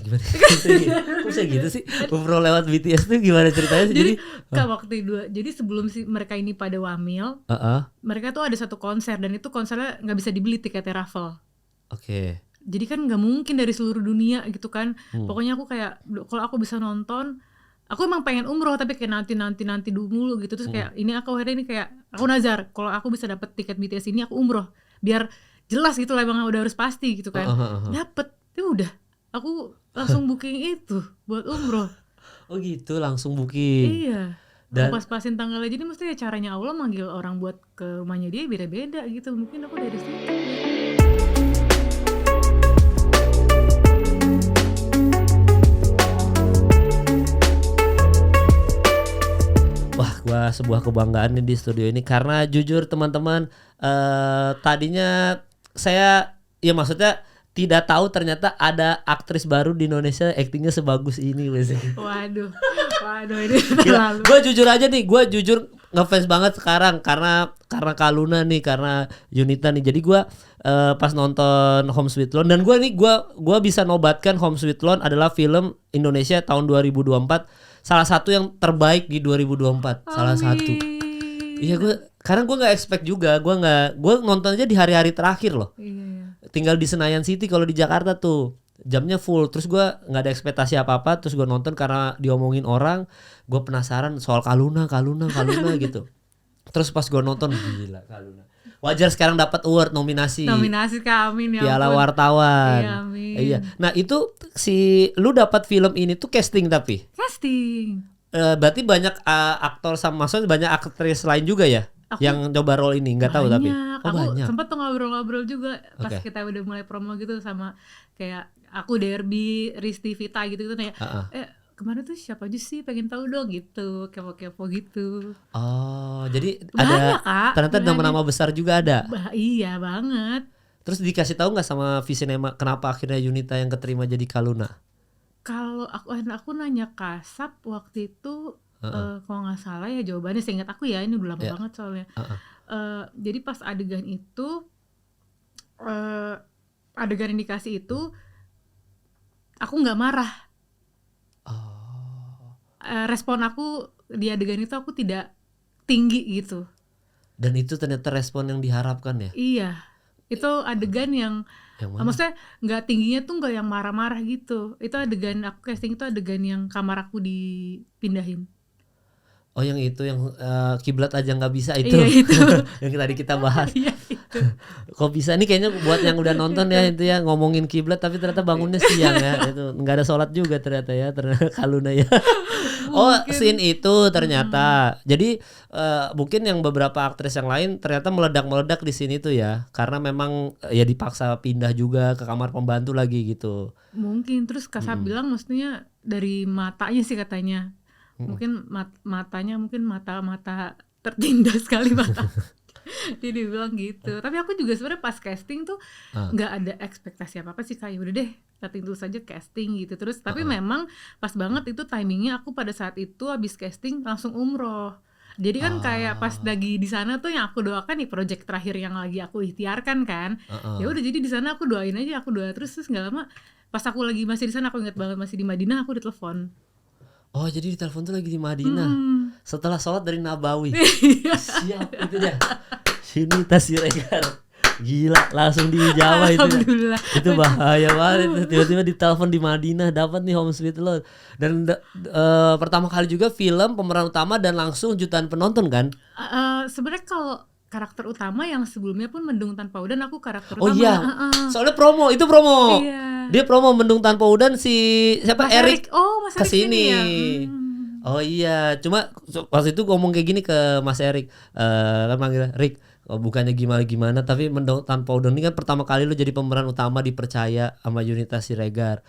Gimana? Kok bisa gitu sih? Umroh lewat BTS tuh gimana ceritanya sih? Jadi jadi sebelum mereka ini pada wamil, mereka tuh ada satu konser dan itu konsernya nggak bisa dibeli tiketnya raffle. Oke. Jadi kan nggak mungkin dari seluruh dunia gitu kan. Pokoknya aku kayak kalau aku bisa nonton, aku emang pengen umroh tapi kayak nanti dulu gitu. Terus kayak akhirnya ini kayak aku nazar kalau aku bisa dapet tiket BTS ini aku umroh biar jelas gitu lah, emang udah harus pasti gitu kan. Dapet, ya udah aku langsung booking itu buat umroh. Oh gitu, langsung booking. Iya. Dan pas-pasin tanggalnya, jadi mesti caranya Allah manggil orang buat ke rumahnya dia beda-beda gitu. Mungkin aku dari situ. Wah, gua sebuah kebanggaan nih di studio ini karena jujur teman-teman, tadinya saya ya maksudnya tidak tahu ternyata ada aktris baru di Indonesia aktingnya sebagus ini. Waduh ini terlalu. Gue jujur aja nih, gue jujur ngefans banget sekarang karena Kaluna nih, karena Yunita nih. Jadi gue pas nonton Home Sweet Loan, dan gue bisa nobatkan Home Sweet Loan adalah film Indonesia tahun 2024, salah satu yang terbaik di 2024. Amin. Salah satu. Iya, karena gue nggak expect juga, gue nonton aja di hari-hari terakhir loh. Iya. Tinggal di Senayan City, kalau di Jakarta tuh jamnya full, terus gue nggak ada ekspektasi apa-apa, terus gue nonton karena diomongin orang, gue penasaran soal Kaluna gitu. Terus pas gue nonton, gila Kaluna. Wajar sekarang dapat award nominasi kami nih. Piala Wartawan. Iya, amin. Iya. Nah itu lu dapat film ini tuh casting tapi. Casting. Berarti banyak aktor sama, maksudnya banyak aktris lain juga ya yang coba role ini, nggak tahu tapi. Aku sempet tuh ngobrol-ngobrol juga pas kita udah mulai promo gitu sama kayak aku Derby, Risti Vita gitu nanya. Kemarin tuh siapa aja sih, pengen tahu dong gitu, kepo-kepo gitu. Oh, jadi banyak, ada ternyata nama-nama besar juga ada. Iya banget. Terus dikasih tahu nggak sama Visinema kenapa akhirnya Yunita yang keterima jadi Kaluna? Kalau aku nanya Kasap waktu itu, kalau nggak salah ya jawabannya, seingat aku ya, ini udah lama banget soalnya. Jadi pas adegan itu, adegan yang dikasih itu, aku nggak marah. Respon aku di adegan itu aku tidak tinggi gitu. Dan itu ternyata respon yang diharapkan ya? Iya, itu adegan yang maksudnya nggak tingginya tuh nggak yang marah-marah gitu. Itu adegan aku casting, itu adegan yang kamar aku dipindahin. Oh, yang itu yang kiblat aja nggak bisa itu. Iya, itu. Yang tadi kita bahas. Iya, itu. Kok bisa nih, kayaknya buat yang udah nonton ya itu ya, ngomongin kiblat tapi ternyata bangunnya siang ya. Itu nggak ada sholat juga ternyata ya, ternyata Kaluna ya. Oh, scene itu ternyata. Jadi mungkin yang beberapa aktris yang lain ternyata meledak-meledak di sini tuh ya, karena memang ya dipaksa pindah juga ke kamar pembantu lagi gitu. Mungkin terus Kasab bilang maksudnya dari matanya sih katanya. Mungkin matanya mungkin mata tertindas sekali mata. Jadi dia bilang gitu. Tapi aku juga sebenarnya pas casting tuh nggak ada ekspektasi apa sih, kayak udah deh casting dulu saja casting gitu. Terus tapi memang pas banget itu timingnya, aku pada saat itu habis casting langsung umroh. Jadi kan kayak pas lagi di sana tuh yang aku doakan nih project terakhir yang lagi aku ikhtiarkan kan. Ya udah, jadi di sana aku doain aja, aku doa terus nggak lama pas aku lagi masih di sana, aku ingat banget masih di Madinah, aku ditelepon. Oh, jadi ditelepon tuh lagi di Madinah. Setelah sholat dari Nabawi. Siap, itu dia. Yunita Siregar. Gila, langsung di Jawa itu. Alhamdulillah. Itu bahaya banget itu. Tiba-tiba ditelepon di Madinah, dapat nih Home Sweet Loan. Dan pertama kali juga film pemeran utama dan langsung jutaan penonton kan? Sebenarnya kalau karakter utama yang sebelumnya pun Mendung Tanpa Udan, aku karakter utama. Oh iya, soalnya promo. Iya. Dia promo Mendung Tanpa Udan, si siapa, Mas Erik Mas Erik kesini ya? Oh iya, cuma waktu itu ngomong kayak gini ke Mas Erik, kan manggil Rick, bukannya gimana-gimana, tapi Mendung Tanpa Udan ini kan pertama kali lu jadi pemeran utama, dipercaya sama Yunita Siregar.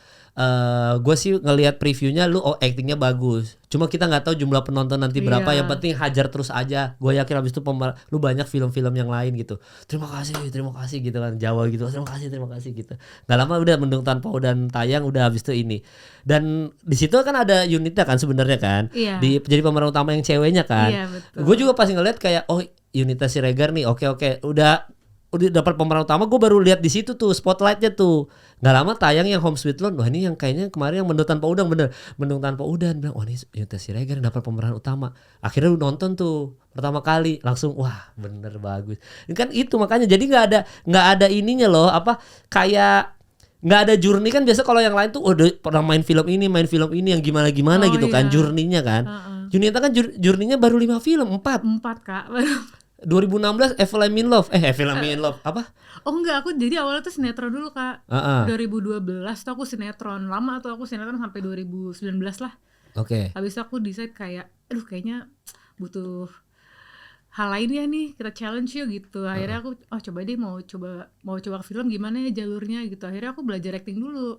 Gue sih ngelihat previewnya lu actingnya bagus, cuma kita nggak tahu jumlah penonton nanti berapa. Yang penting hajar terus aja. Gue yakin abis itu lu banyak film-film yang lain gitu. Terima kasih gitu kan, Jawa gitu, terima kasih gitu. Nggak lama udah Mendung Tanpa Udan tayang, udah abis itu ini. Dan di situ kan ada Yunita kan sebenarnya kan, jadi pemeran utama yang ceweknya kan. Iya, betul. Gue juga pasti ngeliat kayak, oh Yunita Siregar nih, oke, udah udah dapat pemeran utama, gue baru lihat di situ tuh spotlightnya tuh. Nggak lama tayang yang Home Sweet Loan. Wah ini yang kayaknya kemarin yang Mendung Tanpa Udang, bener Mendung Tanpa Udang. Bilang wah ini Yunita Siregar yang dapat pemeran utama. Akhirnya lu nonton tuh pertama kali langsung wah bener bagus. Ini kan itu makanya jadi nggak ada ininya loh apa kayak nggak ada journey kan biasa kalau yang lain tuh udah pernah main film ini yang gimana gitu kan journey-nya kan. Yunita kan journey-nya baru 5 film, 4 Kak. 2016 Evil I'm in Love. Evil I'm in Love apa? Oh enggak, aku jadi awalnya tuh sinetron dulu Kak. 2012 tuh aku sinetron. Lama tuh aku sinetron sampai 2019 lah. Oke. Habis itu aku decide kayak aduh kayaknya butuh hal lain ya nih, kita challenge yuk gitu. Akhirnya aku coba deh mau coba ke film gimana ya jalurnya gitu. Akhirnya aku belajar acting dulu.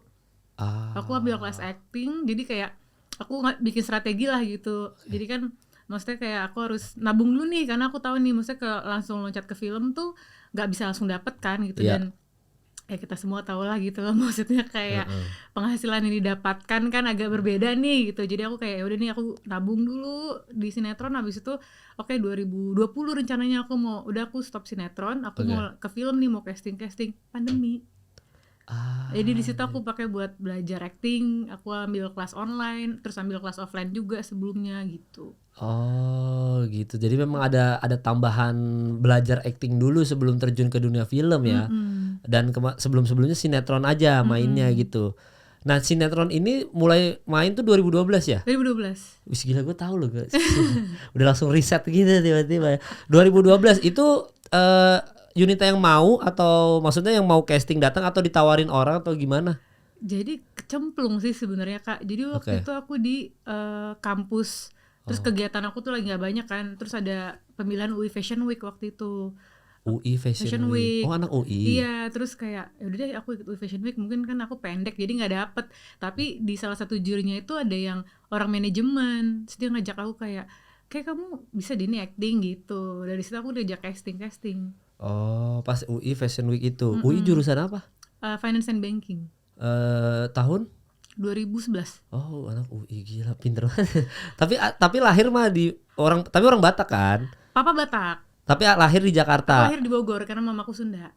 Aku ambil kelas acting, jadi kayak aku bikin strategi lah gitu. Jadi kan maksudnya kayak aku harus nabung dulu nih karena aku tahu nih maksudnya langsung loncat ke film tuh nggak bisa langsung dapet kan gitu. Dan ya kita semua tahu lah gitu loh, maksudnya kayak penghasilan yang didapatkan kan agak berbeda nih gitu. Jadi aku kayak udah nih aku nabung dulu di sinetron, habis itu 2020 rencananya aku stop sinetron, aku mau ke film nih, mau casting pandemi. Jadi di situ aku pakai buat belajar acting, aku ambil kelas online, terus ambil kelas offline juga sebelumnya gitu. Oh gitu. Jadi memang ada tambahan belajar acting dulu sebelum terjun ke dunia film ya. Dan sebelum-sebelumnya sinetron aja mainnya gitu. Nah sinetron ini mulai main tuh 2012 ya? 2012. Wih gila gue tahu loh guys. Udah langsung riset gitu tiba-tiba. 2012 itu Yunita yang mau atau maksudnya yang mau casting datang atau ditawarin orang atau gimana? Jadi kecemplung sih sebenarnya Kak. Jadi waktu itu aku di kampus, terus kegiatan aku tuh lagi nggak banyak kan. Terus ada pemilihan UI Fashion Week waktu itu. UI Fashion Week. Oh anak UI. Iya, terus kayak ya udah deh aku ikut UI Fashion Week, mungkin kan aku pendek jadi nggak dapet. Tapi di salah satu jurinya itu ada yang orang manajemen, terus dia ngajak aku kayak kamu bisa deh nih acting gitu. Dari situ aku udah ajak casting. Oh pas UI Fashion Week itu. UI jurusan apa? Finance and Banking. Tahun? 2011. Oh anak UI gila pinter banget. tapi lahir mah orang Batak kan? Papa Batak. Tapi lahir di Jakarta. Aku lahir di Bogor karena mamaku Sunda.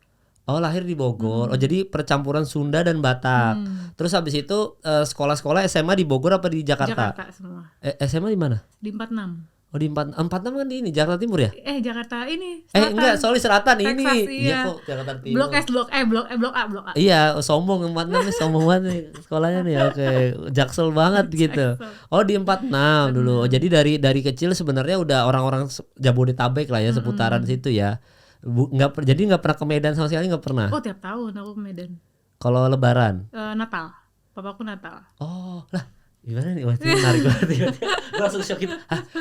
Oh lahir di Bogor. Oh jadi percampuran Sunda dan Batak. Terus habis itu sekolah-sekolah SMA di Bogor apa di Jakarta? Jakarta semua. SMA di mana? Di 46. Oh di 46 kan di ini Jakarta Timur ya? Jakarta ini selatan. Enggak, sorry selatan. Texas, ini. Iya kok Jakarta Timur. Blok S, Blok A. Iya, sombong 46 nih, sombong banget nih sekolahnya nih. Oke, Jaksel banget gitu. Oh di 46 dulu. Oh, jadi dari kecil sebenarnya udah orang-orang Jabodetabek lah ya, seputaran situ ya. Jadi nggak pernah ke Medan sama sekali, nggak pernah. Oh tiap tahun aku ke Medan. Kalau Lebaran? Natal. Papaku Natal. Oh lah. Gimana nih? Wah, itu menarik banget. Gue langsung shock gitu.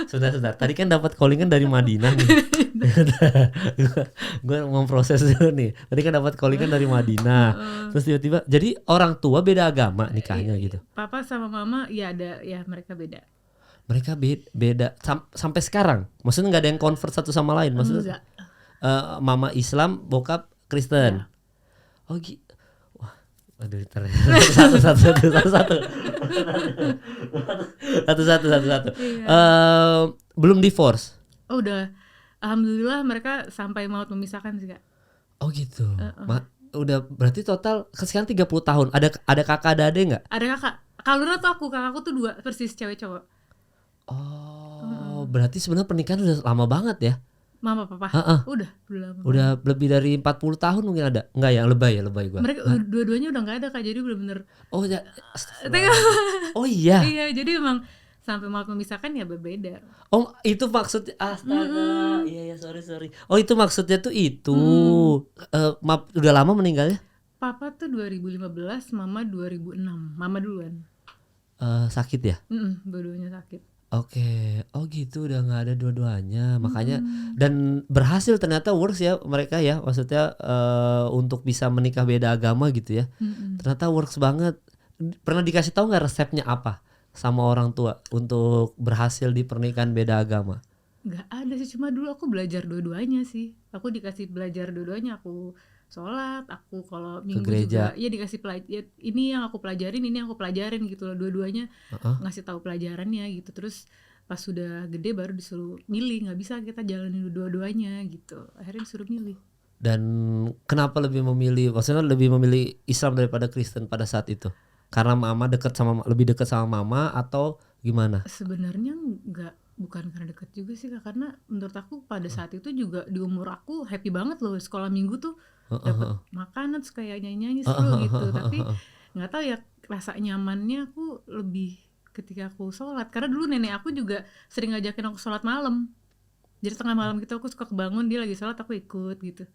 Sebentar. Tadi kan dapat callingan dari Madinah nih. Gue mau proses dulu nih. Tadi kan dapat callingan dari Madinah. Terus tiba-tiba jadi orang tua beda agama nikahnya gitu. Papa sama mama ya ada ya mereka beda. Mereka beda sampai sekarang. Maksudnya nggak ada yang convert satu sama lain. Maksudnya mama Islam, bokap Kristen. Ya. Oh gitu. Aduh, satu. Belum divorce? Oh udah, alhamdulillah mereka sampai maut memisahkan sih Kak. Oh gitu. Udah berarti total sekarang 30 tahun. Ada kakak ada adek nggak? Ada kakak. Kalau Luna tuh kakakku tuh 2 persis cewek cowok. Oh, berarti sebenarnya pernikahan udah lama banget ya? Mama papa. Udah lama. Udah lebih dari 40 tahun mungkin ada. Enggak ya, lebay gua. Mereka dua-duanya udah enggak ada Kak. Jadi benar-benar Oh ya. Oh iya. Iya, jadi emang sampai maut memisahkan ya berbeda. Oh, itu maksudnya astaga. Iya, sorry. Oh, itu maksudnya tuh itu. Udah lama meninggalnya? Papa tuh 2015, mama 2006. Mama duluan. Sakit ya? Dua-duanya sakit. Oke, oh gitu udah nggak ada dua-duanya, makanya dan berhasil ternyata works ya mereka ya, maksudnya untuk bisa menikah beda agama gitu ya, ternyata works banget. Pernah dikasih tahu nggak resepnya apa sama orang tua untuk berhasil di pernikahan beda agama? Nggak ada sih, cuma dulu aku belajar dua-duanya sih, aku dikasih belajar dua-duanya, aku sholat, aku kalau minggu juga ya dikasih ya, ini yang aku pelajarin gitu loh, dua-duanya ngasih tahu pelajarannya gitu. Terus pas sudah gede baru disuruh milih, nggak bisa kita jalanin dua-duanya gitu, akhirnya disuruh milih. Dan kenapa maksudnya lebih memilih Islam daripada Kristen pada saat itu? Karena lebih dekat sama mama atau gimana? Sebenarnya bukan karena deket juga sih Kak, karena menurut aku pada saat itu juga di umur aku happy banget loh, sekolah minggu tuh dapat makanan terus kayak nyanyi-nyanyi seru gitu. Tapi nggak tahu ya, rasa nyamannya aku lebih ketika aku sholat, karena dulu nenek aku juga sering ngajakin aku sholat malam. Jadi tengah malam gitu aku suka kebangun, dia lagi sholat aku ikut gitu.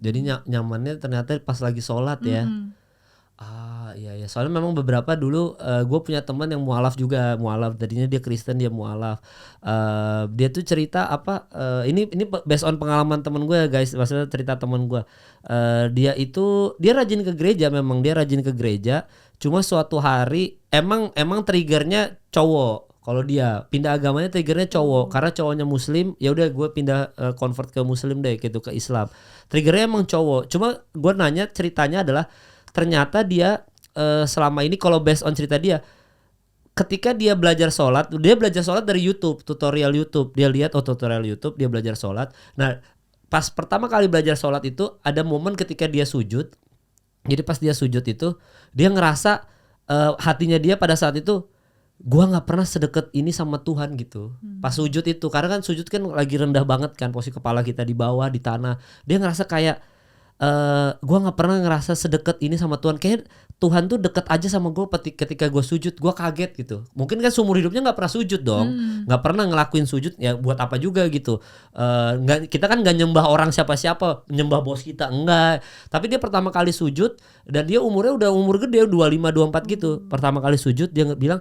Jadi nyamannya ternyata pas lagi sholat ya. Iya, soalnya memang beberapa dulu gue punya teman yang mualaf juga, tadinya dia Kristen, dia mualaf. Dia tuh cerita apa, ini based on pengalaman temen gue ya guys, maksudnya cerita temen gue. Dia rajin ke gereja, memang dia rajin ke gereja. Cuma suatu hari emang triggernya cowok. Kalau dia pindah agamanya triggernya cowok, karena cowoknya Muslim, ya udah gue pindah convert ke Muslim deh gitu, ke Islam. Triggernya emang cowok. Cuma gue nanya, ceritanya adalah ternyata dia selama ini kalau based on cerita dia, ketika dia belajar sholat dari YouTube, tutorial YouTube. Dia lihat tutorial YouTube, dia belajar sholat. Nah pas pertama kali belajar sholat itu ada momen ketika dia sujud. Jadi pas dia sujud itu dia ngerasa hatinya dia pada saat itu, gua nggak pernah sedekat ini sama Tuhan gitu. Pas sujud itu, karena kan sujud kan lagi rendah banget kan, posisi kepala kita di bawah di tanah. Dia ngerasa kayak gua nggak pernah ngerasa sedekat ini sama Tuhan. Kayak Tuhan tuh deket aja sama gue ketika gue sujud. Gue kaget gitu. Mungkin kan seumur hidupnya nggak pernah sujud dong, nggak pernah ngelakuin sujud, ya buat apa juga gitu. Kita kan nggak nyembah orang siapa-siapa, nyembah bos kita enggak. Tapi dia pertama kali sujud, dan dia udah umur gede, 25, 24 gitu. Pertama kali sujud dia bilang,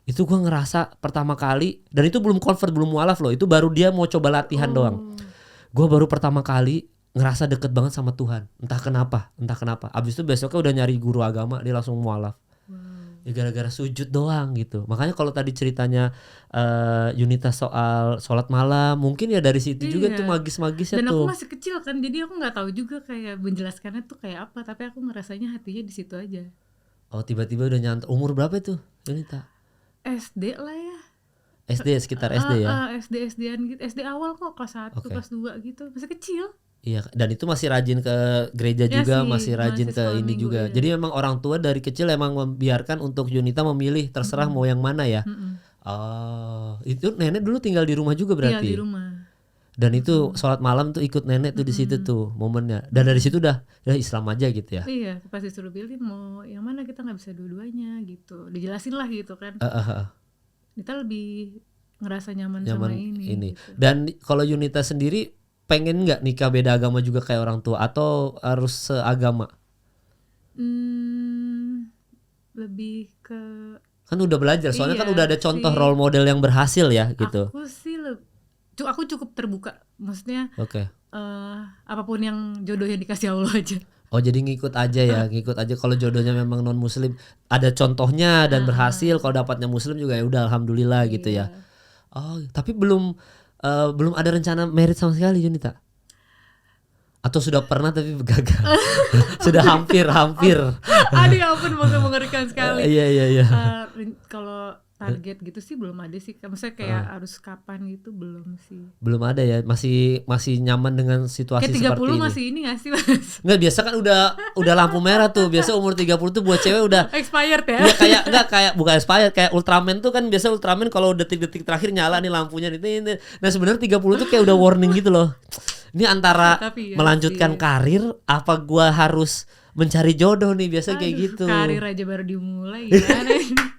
itu gue ngerasa pertama kali, dan itu belum convert, belum mualaf loh, itu baru dia mau coba latihan doang. Gue baru pertama kali ngerasa deket banget sama Tuhan, entah kenapa. Abis itu besoknya udah nyari guru agama, dia langsung mualaf. Ya gara-gara sujud doang gitu. Makanya kalau tadi ceritanya Yunita soal sholat malam, mungkin ya dari situ juga tuh magis-magisnya dan tuh. Dan aku masih kecil kan, jadi aku nggak tahu juga kayak menjelaskannya tuh kayak apa. Tapi aku ngerasanya hatinya di situ aja. Oh tiba-tiba udah nyantol. Umur berapa itu Yunita? SD lah ya. SD, sekitar SD ya? SD-an gitu. SD awal kok, kelas 1, kelas 2 gitu. Masih kecil. Iya, dan itu masih rajin ke gereja Ya juga, sih, masih rajin ke ini juga. ya. Jadi memang orang tua dari kecil emang membiarkan untuk Yunita memilih, terserah mau yang mana ya. Oh, itu nenek dulu tinggal di rumah juga berarti? Tinggal di rumah. Dan itu sholat malam tuh ikut nenek tuh di situ tuh momennya. Dan dari situ udah Islam aja gitu ya? Iya, pas disuruh pilih mau yang mana, kita nggak bisa dua-duanya gitu. Dijelasin lah gitu kan. Kita lebih ngerasa nyaman sama ini. Gitu. Dan kalau Yunita sendiri pengen nggak nikah beda agama juga kayak orang tua, atau harus seagama? Lebih ke, kan udah belajar, soalnya kan udah ada contoh role model yang berhasil ya gitu. Aku cukup terbuka, maksudnya apapun yang jodohnya dikasih Allah aja. Oh jadi ngikut aja ya, ngikut aja. Kalau jodohnya memang non muslim, ada contohnya dan berhasil. Kalau dapatnya muslim juga ya udah alhamdulillah gitu ya. Oh tapi belum ada rencana married sama sekali Yunita? Atau sudah pernah tapi gagal? Sudah hampir. Aduh ya ampun, mengerikan sekali. Iya. Kalau target gitu sih belum ada sih. Maksudnya kayak harus kapan gitu belum sih. Belum ada ya, masih nyaman dengan situasi kayak 30 seperti ini. Masih ini gak sih? Nggak, biasa kan udah lampu merah tuh. Biasa umur 30 tuh buat cewek udah expired ya. Ya kayak bukan expired, kayak Ultraman tuh kan biasa Ultraman kalau detik-detik terakhir nyala nih lampunya ini. Nah sebenarnya 30 tuh kayak udah warning gitu loh. Ini antara melanjutkan karir apa gua harus mencari jodoh nih, biasa kayak gitu. Karir aja baru dimulai gimana ini?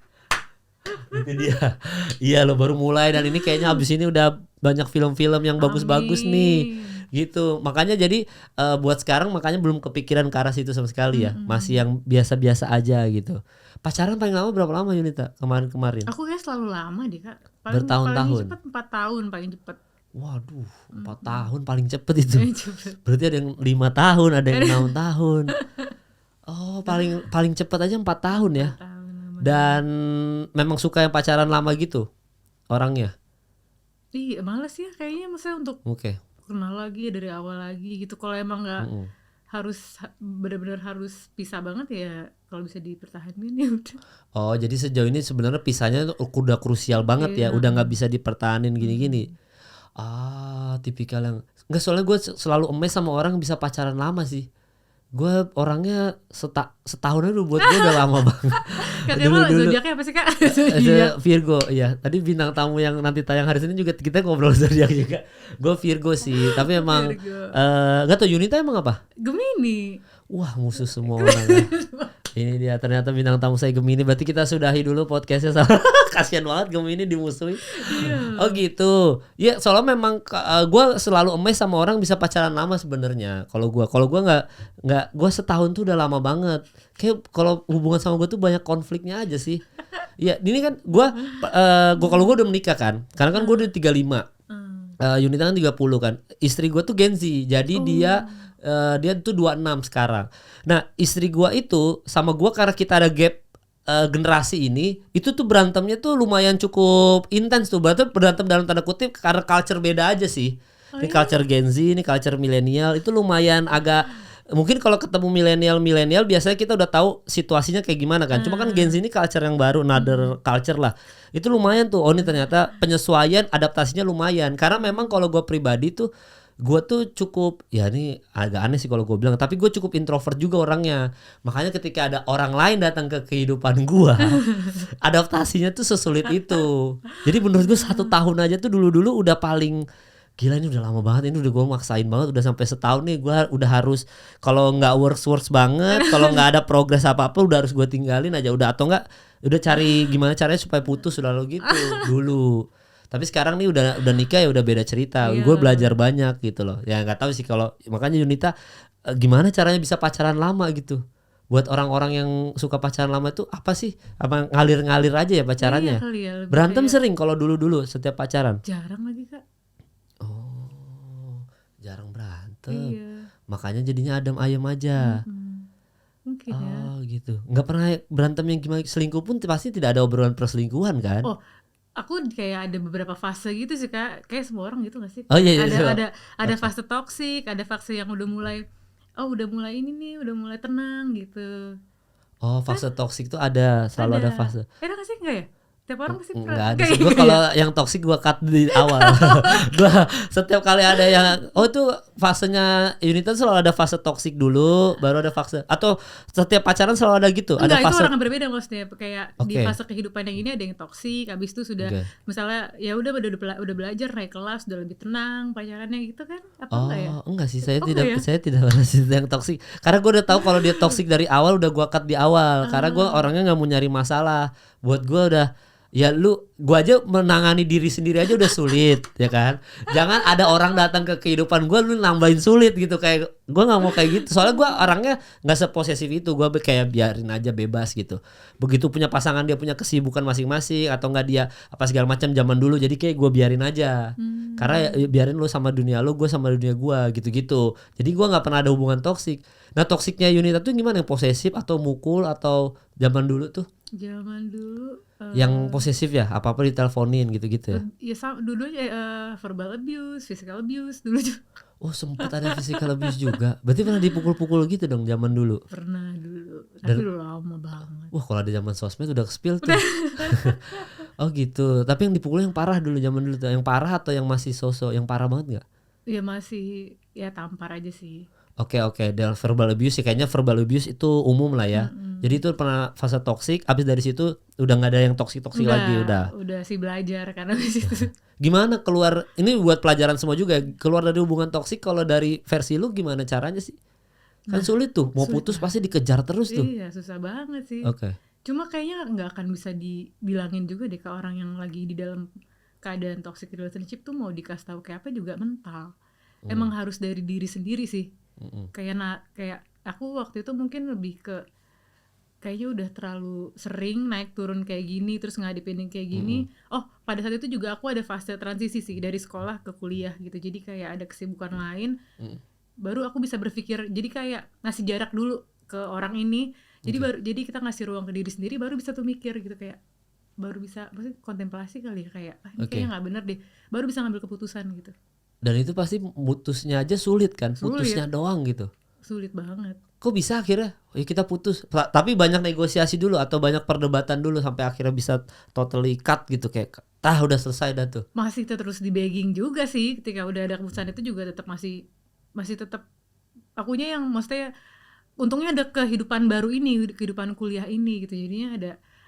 Itu dia. Iya lo baru mulai, dan ini kayaknya abis ini udah banyak film-film yang bagus-bagus nih gitu. Makanya jadi buat sekarang makanya belum kepikiran ke arah situ sama sekali ya. Masih yang biasa-biasa aja gitu. Pacaran paling lama berapa lama Yunita kemarin? Aku kayak selalu lama deh Kak. Bertahun-tahun. Paling cepat 4 tahun paling cepat. Waduh, 4 tahun paling cepet itu. Berarti ada yang 5 tahun, ada yang 6 tahun. Oh, paling cepet aja 4 tahun ya. 4 tahun. Dan memang suka yang pacaran lama gitu orangnya? Iya, males ya kayaknya, maksudnya untuk kenal lagi dari awal lagi gitu. Kalau emang nggak harus benar-benar harus pisah banget ya, kalau bisa dipertahankan ya udah. Oh, jadi sejauh ini sebenarnya pisahnya udah krusial banget ya, udah nggak bisa dipertahanin gini-gini. Tipikal yang enggak, soalnya gue selalu amazed sama orang yang bisa pacaran lama sih. Gue orangnya setahun aja buat gue udah lama banget. Kakak emang zodiaknya apa sih Kak? Zodiak. Virgo ya. Tadi bintang tamu yang nanti tayang hari Senin juga kita ngobrol zodiak juga. Gue Virgo sih, tapi emang Virgo. gak tau Yunita emang apa? Gemini. Wah, musuh semua orang ya. Ini dia ternyata bintang tamu saya Gemini. Berarti kita sudahi dulu podcastnya sama kasihan banget Gemini dimusuhi. Oh gitu. Ya soalnya memang gue selalu amazed sama orang bisa pacaran lama sebenarnya. Kalau gue nggak gue setahun tuh udah lama banget. Kayak kalau hubungan sama gue tuh banyak konfliknya aja sih. Ya ini kan gue kalau gue udah menikah kan. Karena kan gue udah 35. Yunita kan 30 kan. Istri gue tuh Gen Z. Jadi dia tuh 26 sekarang. Nah istri gua itu sama gua karena kita ada gap generasi ini, itu tuh berantemnya tuh lumayan cukup intens tuh. Berarti berantem dalam tanda kutip karena culture beda aja sih. Ini culture Gen Z, ini culture milenial, itu lumayan agak mungkin kalau ketemu milenial biasanya kita udah tahu situasinya kayak gimana kan. Cuma kan Gen Z ini culture yang baru, another culture lah. Itu lumayan tuh. Oh ini ternyata penyesuaian adaptasinya lumayan. Karena memang kalau gua pribadi tuh gue tuh cukup, ya ini agak aneh sih kalau gue bilang, tapi gue cukup introvert juga orangnya. Makanya ketika ada orang lain datang ke kehidupan gue, adaptasinya tuh sesulit itu. Jadi menurut gue 1 tahun aja tuh dulu udah paling gila, ini udah lama banget, ini udah gue maksain banget, udah sampai setahun nih gue udah harus, kalau nggak works banget, kalau nggak ada progres apa udah harus gue tinggalin aja udah, atau nggak udah cari gimana caranya supaya putus udah lo gitu dulu. Tapi sekarang nih udah nikah ya udah beda cerita. Gue belajar banyak gitu loh. Ya nggak tahu sih kalau makanya Yunita gimana caranya bisa pacaran lama gitu. Buat orang-orang yang suka pacaran lama itu apa sih? Apa ngalir-ngalir aja ya pacarannya? Iya kali ya, Berantem sering kalau dulu setiap pacaran. Jarang lagi Kak. Oh, jarang berantem. Iya. Makanya jadinya adem ayem aja. Mungkin ya. Oh gitu. Nggak pernah berantem yang gimana, selingkuh pun pasti tidak ada obrolan perselingkuhan kan? Oh, aku kayak ada beberapa fase gitu sih Kak. Kayak semua orang gitu gak sih? Oh iya, Ada fase toksik, ada fase yang udah mulai ini nih, udah mulai tenang gitu. Oh, fase toksik tuh selalu ada fase. Ada gak sih? Enggak ya? Tiap orang pasti Enggak ada sih. Gue kalau yang toksik gue cut di awal. Gue setiap kali ada yang itu fasenya Yunita selalu ada fase toksik dulu, baru ada fase, atau setiap pacaran selalu ada gitu. Enggak, ada fase. Itu orang yang berbeda maksudnya. Kayak di fase kehidupan yang ini ada yang toksik, habis itu sudah misalnya ya udah belajar naik kelas, udah lebih tenang pacarannya gitu kan? Apa enggak ya? Enggak sih, saya tidak pernah yang toksik. Karena gue udah tahu kalau dia toksik dari awal, udah gue cut di awal. Karena gue orangnya nggak mau nyari masalah. Buat gue udah, ya gue aja menangani diri sendiri aja udah sulit ya kan, jangan ada orang datang ke kehidupan gue lu nambahin sulit gitu. Kayak gue nggak mau kayak gitu, soalnya gue orangnya nggak seposesif itu. Gue kayak biarin aja bebas gitu. Begitu punya pasangan dia punya kesibukan masing-masing atau nggak dia apa segala macam zaman dulu, jadi kayak gue biarin aja. Karena ya, biarin lu sama dunia lu, gue sama dunia gue gitu-gitu. Jadi gue nggak pernah ada hubungan toksik. Nah toksiknya Yunita tuh gimana, yang posesif atau mukul atau zaman dulu tuh? Zaman dulu yang posesif ya, apa-apa diteleponin gitu-gitu ya? Ya dulu verbal abuse, physical abuse dulu juga. Oh sempat ada physical abuse juga. Berarti pernah dipukul-pukul gitu dong zaman dulu? Pernah dulu, tapi udah lama banget. Wah kalau ada zaman sosmed udah ke-spill tuh. Oh gitu. Tapi yang dipukul yang parah dulu zaman dulu tuh. Yang parah atau yang masih so-so? Yang parah banget gak? Ya masih, ya tampar aja sih. Oke. Dan verbal abuse sih, kayaknya verbal abuse itu umum lah ya. Jadi itu pernah fase toksik, abis dari situ udah nggak ada yang toksik lagi udah sih belajar karena abis itu. Gimana keluar, ini buat pelajaran semua juga, keluar dari hubungan toksik kalau dari versi lu gimana caranya sih? Kan sulit tuh, mau putus pasti dikejar terus tuh. Iya susah banget sih. Oke. Cuma kayaknya nggak akan bisa dibilangin juga deh ke orang yang lagi di dalam keadaan toxic relationship tuh mau dikasih tahu kayak apa juga mental. Emang harus dari diri sendiri sih. Kayak aku waktu itu mungkin lebih ke kayaknya udah terlalu sering naik turun kayak gini, terus ngadepin yang kayak gini. Oh pada saat itu juga aku ada fase transisi sih dari sekolah ke kuliah gitu. Jadi kayak ada kesibukan lain, baru aku bisa berpikir. Jadi kayak ngasih jarak dulu ke orang ini. Jadi kita ngasih ruang ke diri sendiri, baru bisa tuh mikir gitu, kayak baru bisa maksudnya kontemplasi kali ya, kayak ini kayaknya nggak bener deh, baru bisa ngambil keputusan gitu. Dan itu pasti putusnya aja sulit kan, putusnya doang gitu. sulit banget. Kok bisa akhirnya ya kita putus? Tapi banyak negosiasi dulu atau banyak perdebatan dulu sampai akhirnya bisa totally cut gitu, kayak udah selesai dah tuh. Masih terus di begging juga sih, ketika udah ada keputusan itu juga tetap masih tetap akunya yang maksudnya untungnya ada kehidupan baru ini, kehidupan kuliah ini gitu, jadinya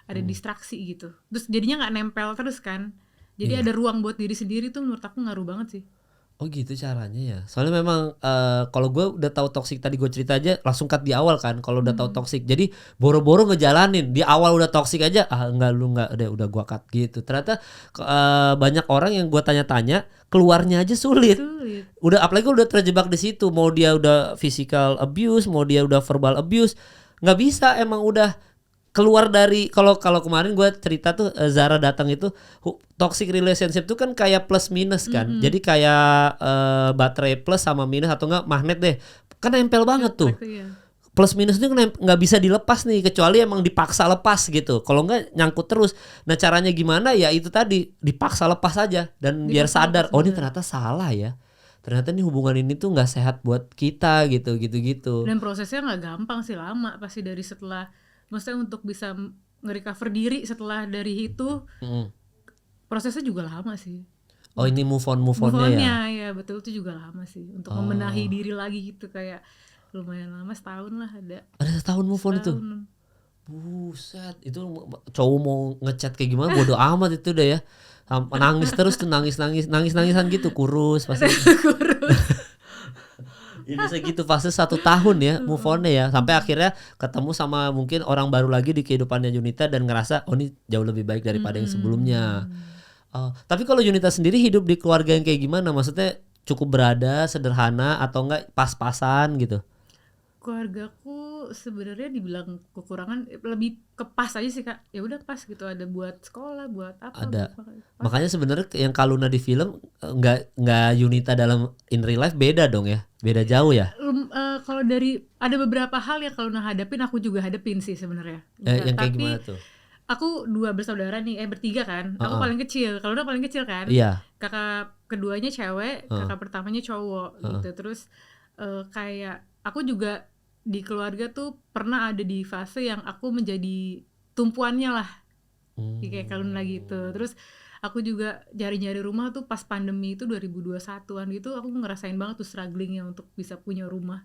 ada distraksi gitu, terus jadinya nggak nempel terus kan, jadi ada ruang buat diri sendiri tuh, menurut aku ngaruh banget sih. Oh gitu caranya ya. Soalnya memang kalau gue udah tahu toksik, tadi gue cerita aja langsung cut di awal kan. Kalau udah tahu toksik, jadi boro-boro ngejalanin di awal udah toksik aja. Enggak udah gue cut gitu. Ternyata banyak orang yang gue tanya-tanya keluarnya aja sulit. Udah apalagi udah terjebak di situ. Mau dia udah physical abuse, mau dia udah verbal abuse, nggak bisa. Emang udah keluar dari, kalau kemarin gue cerita tuh Zara datang itu toxic relationship tuh kan kayak plus minus kan. Jadi kayak baterai plus sama minus atau enggak magnet deh. Kan nempel banget tuh. Plus minus itu nggak bisa dilepas nih, kecuali emang dipaksa lepas gitu. Kalau enggak nyangkut terus. Nah caranya gimana ya itu tadi, dipaksa lepas aja dan biar sadar, oh ini ternyata salah ya. Ternyata nih hubungan ini tuh nggak sehat buat kita gitu. Dan prosesnya nggak gampang sih, lama pasti dari setelah, maksudnya untuk bisa nge-recover diri setelah dari itu, prosesnya juga lama sih. Oh ini move on-nya ya betul, itu juga lama sih untuk membenahi diri lagi gitu, kayak lumayan lama, setahun lah ada. Ada setahun move on itu? Buset, itu cowok mau ngechat kayak gimana bodo amat itu udah ya. Nangis terus tuh, nangis-nangisan gitu, kurus pasti. Ya bisa gitu fase 1 tahun ya move on-nya ya, sampai akhirnya ketemu sama mungkin orang baru lagi di kehidupannya Junita dan ngerasa oh ini jauh lebih baik daripada yang sebelumnya. Tapi kalau Junita sendiri hidup di keluarga yang kayak gimana? Maksudnya cukup berada, sederhana atau enggak pas-pasan gitu? Keluargaku sebenarnya dibilang kekurangan, lebih ke pas aja sih Kak. Ya udah pas gitu, ada buat sekolah, buat apa. Ada. Makanya sebenarnya yang Kaluna di film nggak Junita dalam in real life beda dong ya. Beda jauh ya. Kalau dari ada beberapa hal yang Kaluna hadapin aku juga hadapin sih sebenarnya. Yang kayak gimana tuh? Aku 2 bersaudara nih, bertiga kan. Aku paling kecil. Kaluna paling kecil kan. Iya. Kakak keduanya cewek, kakak pertamanya cowok gitu. Terus kayak aku juga di keluarga tuh pernah ada di fase yang aku menjadi tumpuannya lah, kayak Kaluna gitu. Terus aku juga nyari rumah tuh pas pandemi itu 2021an gitu, aku ngerasain banget tuh strugglingnya untuk bisa punya rumah,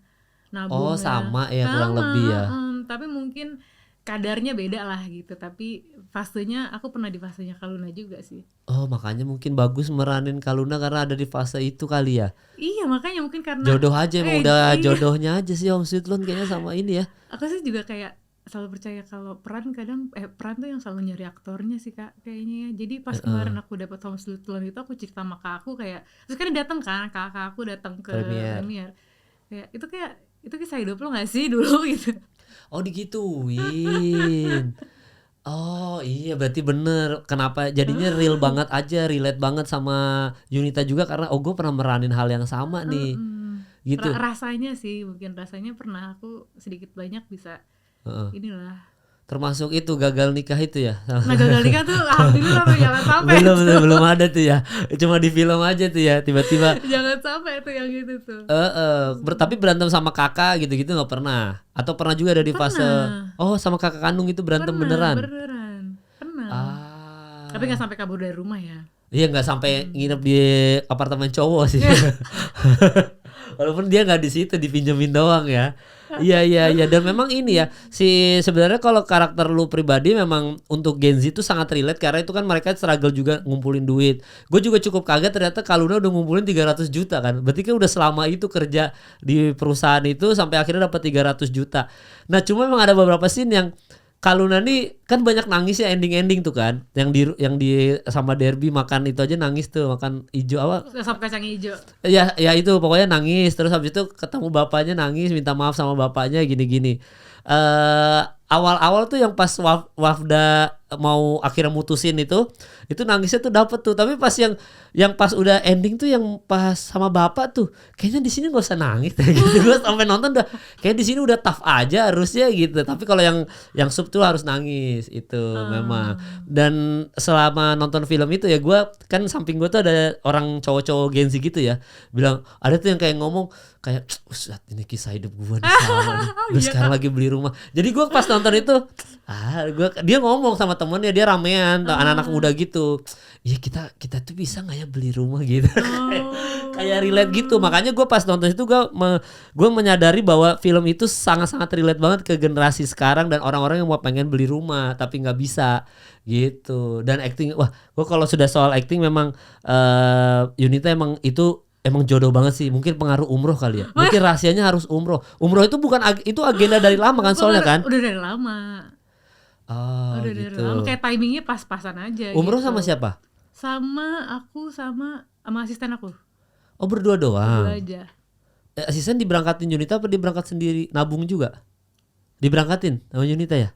nabung. Oh sama ya kurang lebih ya. Tapi mungkin kadarnya beda lah gitu, tapi fasenya aku pernah di fasenya Kaluna juga sih. Oh makanya mungkin bagus meranin Kaluna karena ada di fase itu kali ya. Iya makanya mungkin karena jodoh aja, emang udah jodohnya aja sih Om Sweet Loan kayaknya sama ini ya. Aku sih juga kayak selalu percaya kalau peran kadang peran tuh yang selalu nyari aktornya sih Kak kayaknya ya. Jadi pas kemarin aku dapat Om Sweet Loan itu, aku cerita sama kakak aku kayak, terus kan datang kan kakak aku datang ke premier. Kayak itu kayak kisah hidup lo nggak sih dulu gitu. Oh digituin. Oh iya berarti bener. Kenapa jadinya real banget aja, relate banget sama Junita juga karena gue pernah meranin hal yang sama nih. Gitu. Rasanya sih, mungkin rasanya pernah aku sedikit banyak bisa inilah. Termasuk itu gagal nikah itu ya. Nah gagal nikah tuh alhamdulillah tuh jangan sampai. Belum ada tuh ya. Cuma di film aja tuh ya tiba-tiba. Jangan sampai tuh yang gitu tuh. Tapi berantem sama kakak gitu-gitu nggak pernah. Atau pernah juga ada di fase sama kakak kandung itu berantem beneran. Pernah. Tapi nggak sampai kabur dari rumah ya. Iya nggak sampai nginep di apartemen cowok sih. Walaupun dia nggak di situ, dipinjemin doang ya. Iya dan memang ini ya sebenarnya kalau karakter lu pribadi memang untuk Gen Z itu sangat relate karena itu kan mereka struggle juga ngumpulin duit. Gue juga cukup kaget ternyata Kaluna udah ngumpulin 300 juta kan. Berarti kan udah selama itu kerja di perusahaan itu sampai akhirnya dapat 300 juta. Nah cuma memang ada beberapa scene yang Kaluna nih kan banyak nangis ya, ending tuh kan, yang di sama Derby makan itu aja nangis tuh, makan ijo apa? Sop kacang ijo. Ya itu pokoknya nangis, terus habis itu ketemu bapaknya nangis, minta maaf sama bapaknya gini-gini. Awal-awal tuh yang pas Wafda mau akhirnya mutusin itu nangisnya tuh dapet tuh. Tapi pas yang pas udah ending tuh, yang pas sama bapak tuh, kayaknya di sini gak usah nangis gitu. Gue sampai nonton udah kayak di sini udah tough aja harusnya gitu. Tapi kalau yang sub tuh harus nangis itu memang. Dan selama nonton film itu ya, gue kan samping gue tuh ada orang cowok-cowok Gen Z gitu ya, bilang ada tuh yang kayak ngomong kayak, "Ustaz, ini kisah hidup gue nih sama nih. Gue sekarang lagi beli rumah." Jadi gue pas nonton itu, dia ngomong sama temennya, dia ramean, anak-anak muda gitu. Iya, kita tuh bisa nggak ya beli rumah gitu. Kayak relate gitu. Makanya gue pas nonton itu gue menyadari bahwa film itu sangat-sangat relate banget ke generasi sekarang dan orang-orang yang mau pengen beli rumah tapi nggak bisa gitu. Dan acting, wah, gue kalau sudah soal acting memang Yunita emang jodoh banget sih. Mungkin pengaruh umroh kali ya. Mungkin rahasianya harus umroh. Umroh itu bukan itu agenda dari lama kan soalnya kan? Udah dari lama. Oh, Udah gitu. dari lama, kayak timingnya pas-pasan aja. Umroh gitu. sama siapa? Sama aku sama asisten aku. Oh, berdua doang. Berdua aja. Asisten diberangkatin Yunita apa diberangkat sendiri? Nabung juga? Diberangkatin sama Yunita ya?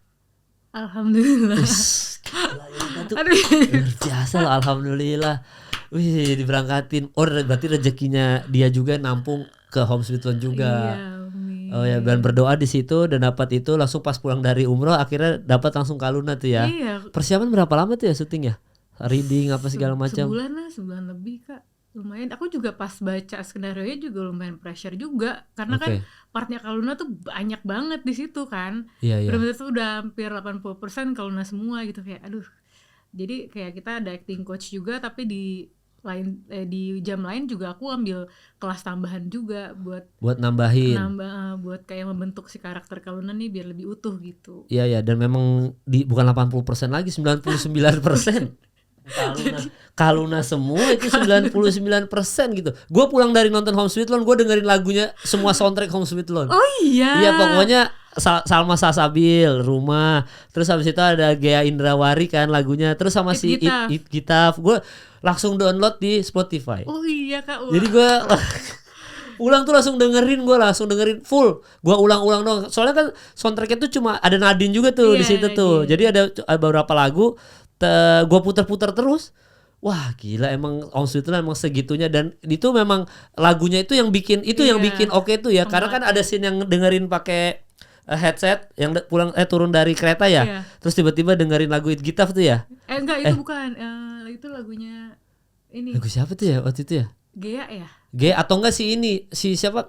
Alhamdulillah. Gila, Yunita tuh Aduh. luar biasa loh, alhamdulillah. Wih, diberangkatin. Oh, berarti rezekinya dia juga nampung ke Home Sweet Home juga. Iya, amin. Oh ya, dan berdoa di situ dan dapat itu langsung pas pulang dari umroh akhirnya dapat langsung Kaluna tuh ya. Iya. Persiapan berapa lama tuh ya syutingnya? Reading apa segala macam? Sebulan lebih Kak. Lumayan. Aku juga pas baca skenario-nya juga lumayan pressure juga karena kan partnya Kaluna tuh banyak banget di situ kan. Iya. Benar-benar tuh udah hampir 80% Kaluna semua gitu, kayak aduh. Jadi kayak kita ada acting coach juga, tapi di jam lain juga aku ambil kelas tambahan juga buat nambahin. Buat kayak membentuk si karakter Kaluna nih biar lebih utuh gitu. Iya, dan memang bukan 80% lagi, 99%. Kaluna semua itu 99% gitu. Gue pulang dari nonton Home Sweet Loan, gue dengerin lagunya semua soundtrack Home Sweet Loan. Oh iya. Iya, pokoknya Salma Salsabil, Rumah. Terus habis itu ada Gea Indrawari kan lagunya. Terus sama si It Gitaf. Gue langsung download di Spotify. Oh iya Kak. Jadi gue pulang tuh langsung dengerin full. Gue ulang-ulang dong. Soalnya kan soundtracknya tuh cuma ada Nadine juga tuh di situ tuh. Jadi ada beberapa lagu gue puter-puter terus. Wah, gila, emang Home Sweet Home emang segitunya. Dan itu memang lagunya itu yang bikin oke tuh ya. Karena kan ada scene yang dengerin pakai headset yang turun dari kereta ya. Terus tiba-tiba dengerin lagu It Gitaf tuh ya. Enggak, itu bukan. Itu lagunya ini. Lagu siapa tuh ya waktu itu ya? Gea ya? Gea atau enggak si siapa?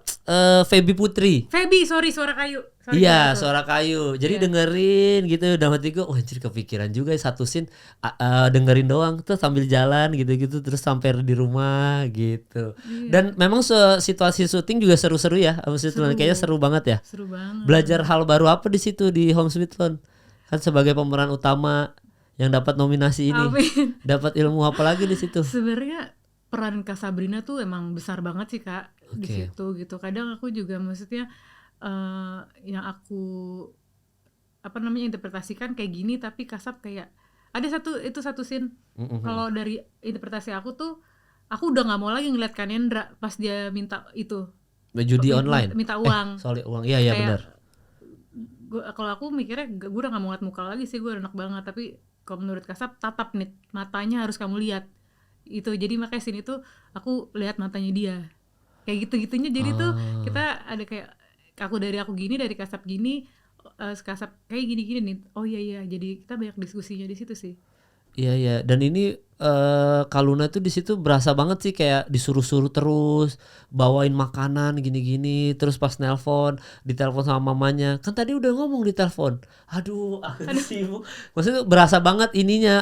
Feby Putri. Feby, Suara Kayu. Iya, Suara Kayu. Jadi dengerin gitu, dalam hati gue, anjir, kepikiran juga satu scene dengerin doang tuh sambil jalan gitu-gitu terus sampai di rumah gitu. Dan memang situasi syuting juga seru-seru ya. Maksudnya kayaknya seru banget ya. Seru banget. Belajar hal baru apa di situ di Home Sweet Home? Kan sebagai pemeran utama yang dapat nominasi ini. Dapat ilmu apa lagi di situ? Sebenarnya peran Kak Sabrina tuh emang besar banget sih Kak di situ gitu. Kadang aku juga maksudnya yang aku interpretasikan kayak gini, tapi Kasab kayak ada satu scene. Kalau dari interpretasi aku tuh, aku udah nggak mau lagi ngeliat Kanendra pas dia minta itu judi online, minta uang. Soal uang, iya benar. Kalau aku mikirnya gue udah nggak mau ngeliat muka lagi sih, gue enak banget. Tapi kalau menurut Kasab, tatap nih matanya harus kamu lihat itu. Jadi makanya sini tuh aku lihat matanya dia kayak gitu-gitunya. Jadi tuh kita ada kayak aku gini, dari Kasab gini, Kasab kayak gini-gini nih. Oh iya, jadi kita banyak diskusinya di situ sih. Iya. Dan ini Kaluna tuh di situ berasa banget sih, kayak disuruh-suruh terus bawain makanan gini-gini, terus pas ditelepon sama mamanya. Kan tadi udah ngomong di telepon. Aduh, sibuk. Maksudnya berasa banget ininya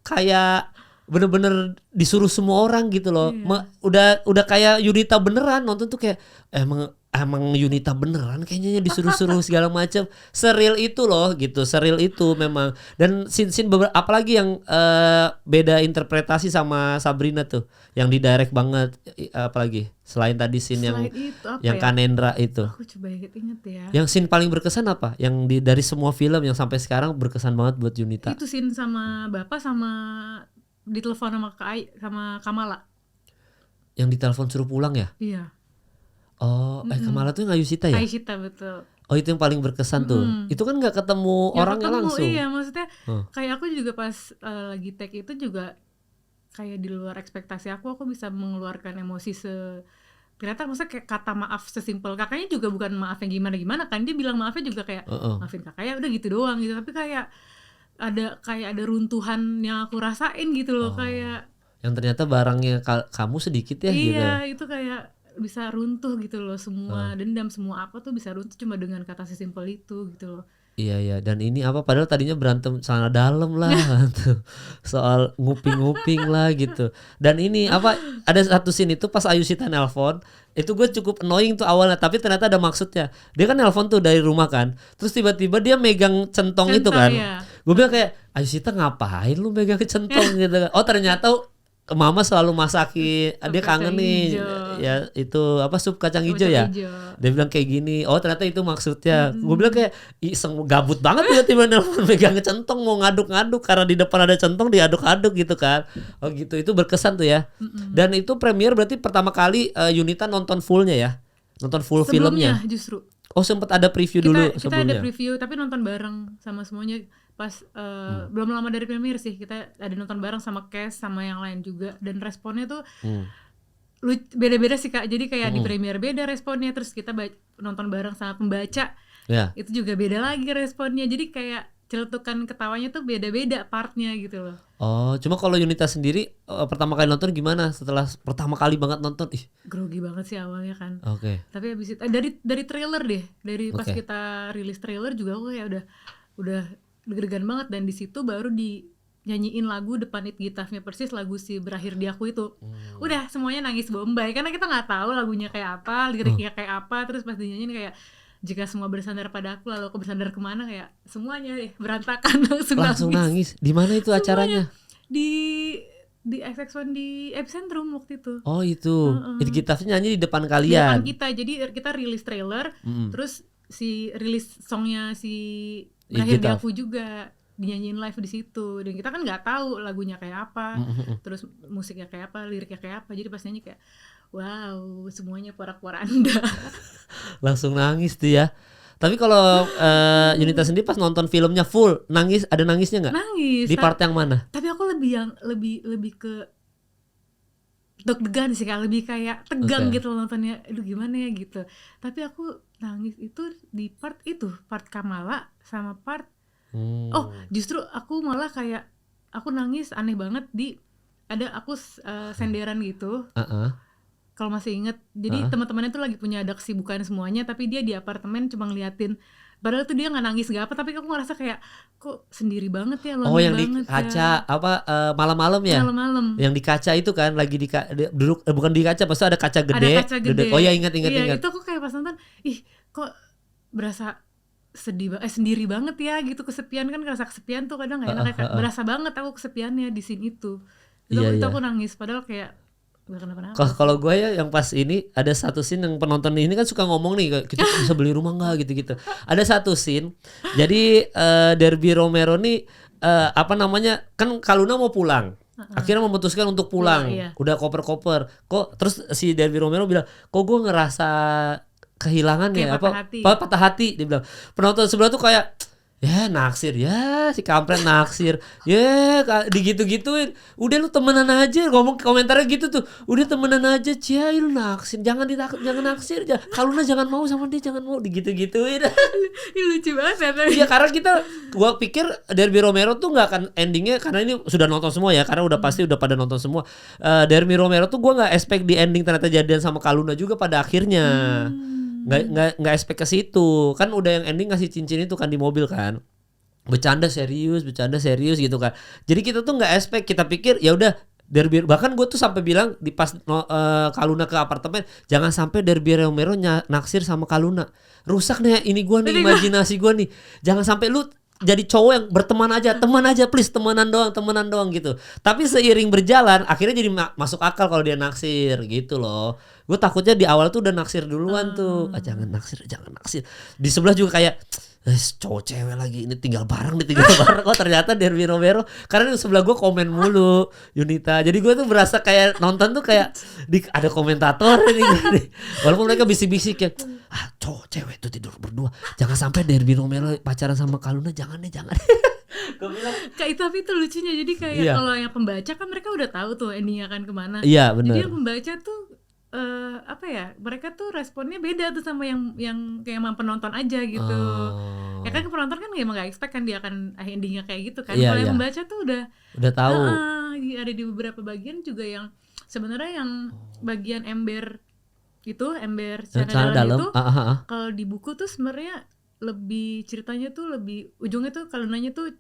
kayak bener-bener disuruh semua orang gitu loh. Udah kayak Yunita beneran nonton tuh, kayak emang Yunita beneran kayaknya disuruh-suruh segala macam. Seril itu loh gitu, seril itu memang. Dan scene beberapa apalagi yang beda interpretasi sama Sabrina tuh, yang di direct banget, apalagi selain tadi scene yang Kanendra itu. Aku coba inget ya. Yang scene paling berkesan apa? Yang dari semua film yang sampai sekarang berkesan banget buat Yunita. Itu scene sama Bapak sama ditelepon sama Kamala. Yang ditelepon suruh pulang ya? Iya. Oh, Kamala tuh yang Ayushita ya? Ayushita, betul. Oh itu yang paling berkesan tuh. Itu kan nggak ketemu Nggak orangnya ketemu, langsung. iya maksudnya Oh. kayak aku juga pas lagi tag itu juga kayak di luar ekspektasi aku bisa mengeluarkan emosi ternyata maksudnya kayak kata maaf sesimpel kakaknya juga bukan maaf yang gimana-gimana kan, dia bilang maafnya juga kayak Heeh. maafin kakak ya udah gitu doang gitu, tapi kayak ada runtuhan yang aku rasain gitu loh, kayak Yang ternyata barangnya kamu sedikit ya gitu. iya itu kayak bisa runtuh gitu loh, semua dendam semua apa tuh bisa runtuh cuma dengan kata sesimpel itu gitu loh. Iya ya, dan ini apa padahal tadinya berantem celana dalam lah tuh. Soal nguping-nguping lah gitu. Dan ini apa ada satu scene itu pas Ayushita nelpon, itu gue cukup annoying tuh awalnya, tapi ternyata ada maksudnya. Dia kan nelpon tuh dari rumah kan. Terus tiba-tiba dia megang centong itu kan. Ya. Gue bilang kayak Ayushita ngapain lu megang centong gitu kan. Oh ternyata Mama selalu masakin, dia kangen nih hijau. ya itu apa sup kacang hijau ya. Hijau. Dia bilang kayak gini, oh ternyata itu maksudnya. Gue bilang kayak iseng gabut banget tiba-tiba nelfon megang centong mau ngaduk-ngaduk karena di depan ada centong diaduk-aduk gitu kan. Oh gitu, itu berkesan tuh ya. Dan itu premier berarti pertama kali Yunita nonton fullnya ya, nonton full filmnya. Sebelumnya justru Oh sempat ada preview dulu kita sebelumnya. ada preview tapi nonton bareng sama semuanya pas belum lama dari premier sih, kita ada nonton bareng sama cast sama yang lain juga, dan responnya tuh beda-beda sih Kak, jadi kayak di premier beda responnya, terus kita nonton bareng sama pembaca itu juga beda lagi responnya, jadi kayak celetukan ketawanya tuh beda-beda partnya gitu loh. Oh, cuma kalau Yunita sendiri pertama kali nonton gimana setelah pertama kali banget nonton? Ih, grogi banget sih awalnya kan. Oke. Tapi abis itu dari trailer deh, dari pas kita rilis trailer juga aku kayak udah deg-degan banget, dan di situ baru dinyanyiin lagu depan It Gitafnya persis lagu si Berakhir di Aku itu. Udah semuanya nangis bombay karena kita nggak tahu lagunya kayak apa, liriknya kayak apa, terus pas dinyanyiin kayak jika semua bersandar pada aku lalu aku bersandar kemana, kayak semuanya berantakan langsung nangis. Di mana itu acaranya? Di XX1 di Epicentrum waktu itu. Oh itu, It Gitafnya nyanyi di depan Di depan kalian. kita, jadi kita rilis trailer, terus si rilis songnya si Berakhir di Aku juga dinyanyiin live di situ, dan kita kan nggak tahu lagunya kayak apa, terus musiknya kayak apa, liriknya kayak apa, jadi pas nyanyi kayak wow semuanya porak-poranda. Langsung nangis tuh ya. Tapi kalau Yunita sendiri pas nonton filmnya full nangis, ada nangisnya nggak? Nangis. Di part yang mana? Tapi aku lebih ke deg-degan sih Kak, lebih kayak tegang gitu nontonnya, aduh gimana ya gitu. Tapi aku nangis itu di part Kamala sama part justru aku malah kayak aku nangis aneh banget ada aku senderan gitu. Kalau masih inget, jadi teman-temannya tuh lagi punya ada kesibukan semuanya, tapi dia di apartemen cuma ngeliatin. Padahal tuh dia nggak nangis nggak apa, tapi aku ngerasa kayak kok sendiri banget ya, lonely yang banget di kaca ya. Malam-malam ya? Malam-malam. Yang di kaca itu kan lagi duduk bukan di kaca, pasti ada kaca gede. Ada kaca gede. Oh ya ingat. Iya, itu aku kayak pas nonton, kok berasa sendiri banget ya gitu, kesepian kan, ngerasa kesepian tuh kadang nggak enak, berasa banget aku kesepiannya di scene itu. Itu aku nangis padahal kayak kalau gue ya yang pas ini ada satu scene yang penonton ini kan suka ngomong nih kita bisa beli rumah nggak gitu. Ada satu scene jadi Derby Romero nih kan Kaluna mau pulang, akhirnya memutuskan untuk pulang. Udah koper-koper kok, terus si Derby Romero bilang kok gue ngerasa kehilangan ya, patah hati. Dia bilang penonton sebelah tuh kayak ya naksir ya, si kampret naksir ya, digitu-gituin. Udah lu temenan aja, ngomong komentarnya gitu tuh, udah temenan aja Cia, lu naksir, jangan naksir, Kaluna jangan mau sama dia, jangan mau, digitu-gituin. Lucu banget. Iya karena gua pikir Derby Romero tuh nggak akan endingnya, karena ini sudah nonton semua ya, karena udah pasti udah pada nonton semua. Derby Romero tuh gua nggak expect di ending ternyata jadian sama Kaluna juga pada akhirnya. Nggak expect ke situ kan, udah yang ending ngasih cincin itu kan di mobil kan, bercanda serius gitu kan. Jadi kita tuh nggak expect, kita pikir ya udah Derby, bahkan gue tuh sampai bilang di pas Kaluna ke apartemen, jangan sampai Derby Romero naksir sama Kaluna, rusak nih ini gue nih, imajinasi gue nih, jangan sampai lu jadi cowok yang berteman aja, please, temenan doang gitu. Tapi seiring berjalan akhirnya jadi masuk akal kalau dia naksir gitu loh. Gue takutnya di awal tuh udah naksir duluan tuh. Jangan naksir. Di sebelah juga kayak cowok cewek lagi ini tinggal bareng. Oh ternyata Derby Romero, karena di sebelah gue komen mulu Yunita. Jadi gue tuh berasa kayak nonton tuh kayak ada komentator ini. Walaupun mereka bisik-bisik ya, cowok cewek tuh tidur berdua. Jangan sampai Derby Romero pacaran sama Kaluna, jangan deh, jangan. Gue bilang Kayak tapi itu lucunya, jadi kayak Iya. kalau yang pembaca kan mereka udah tahu tuh endingnya akan kemana. iya Jadi benar. yang pembaca tuh apa ya, mereka tuh responnya beda tuh sama yang kayak emang penonton aja gitu. Oh. Ya kan penonton kan emang gak expect kan dia akan endingnya kayak gitu kan. Iya, Kalau yang iya. pembaca tuh udah Udah tahu. ada di beberapa bagian juga yang sebenarnya yang bagian ember Yang celana dalam itu ah. kalau di buku tuh sebenarnya lebih ceritanya tuh lebih ujungnya tuh kalau nanya tuh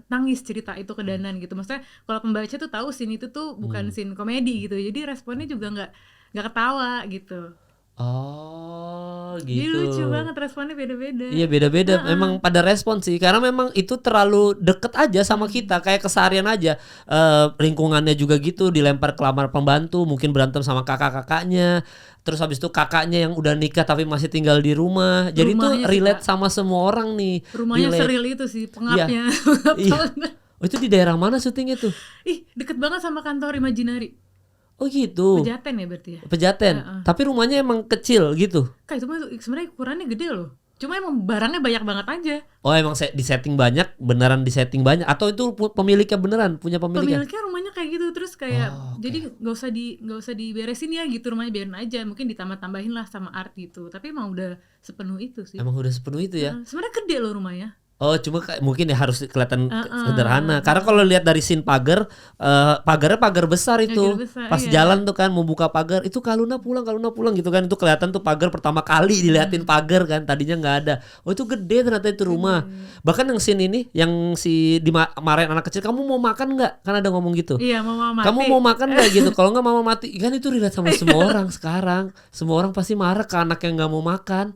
nangis cerita itu ke Danan gitu. Maksudnya kalau pembaca tuh tahu scene itu tuh bukan scene komedi gitu. Jadi responnya juga nggak ketawa gitu. Oh Jadi gitu. lucu banget, responnya beda-beda. Iya beda-beda, memang pada respon sih, karena memang itu terlalu deket aja sama kita, kayak keseharian aja. Lingkungannya juga gitu, dilempar ke kamar pembantu, mungkin berantem sama kakak-kakaknya, terus habis itu kakaknya yang udah nikah tapi masih tinggal di rumah, jadi Rumahnya tuh sih, relate Kak. sama semua orang nih. Rumahnya Relate. seril itu sih, pengapnya. Iya. Oh, itu di daerah mana syutingnya tuh? Ih, deket banget sama kantor Imaginary. Oh gitu. Pejaten ya berarti ya. Pejaten. Tapi rumahnya emang kecil gitu. Kak, itu mah sebenarnya ukurannya gede loh. Cuma emang barangnya banyak banget aja. Oh emang di setting banyak, beneran di setting banyak, atau itu pemiliknya beneran punya pemiliknya? Pemiliknya rumahnya kayak gitu, terus kayak oke. jadi nggak usah diberesin ya gitu, rumahnya biarin aja, mungkin ditambah-tambahin lah sama art gitu. Tapi emang udah sepenuh itu sih. Emang udah sepenuh itu ya? Sebenarnya gede loh rumahnya. Oh cuma mungkin ya harus kelihatan sederhana. Karena kalau lihat dari scene pagar, pagarnya pagar besar itu. Pagar besar, Pas iya. jalan tuh kan mau buka pagar, itu Kaluna pulang gitu kan. Itu kelihatan tuh pagar pertama kali diliatin pagar kan. Tadinya nggak ada. Oh itu gede ternyata itu rumah. Bahkan yang scene ini, yang si dimarahin anak kecil, kamu mau makan nggak? Kan ada ngomong gitu. Iya, mama mati. Kamu mau makan nggak gitu? Kalau nggak mama mati. Kan itu relate sama semua orang sekarang. Semua orang pasti marah ke anak yang nggak mau makan.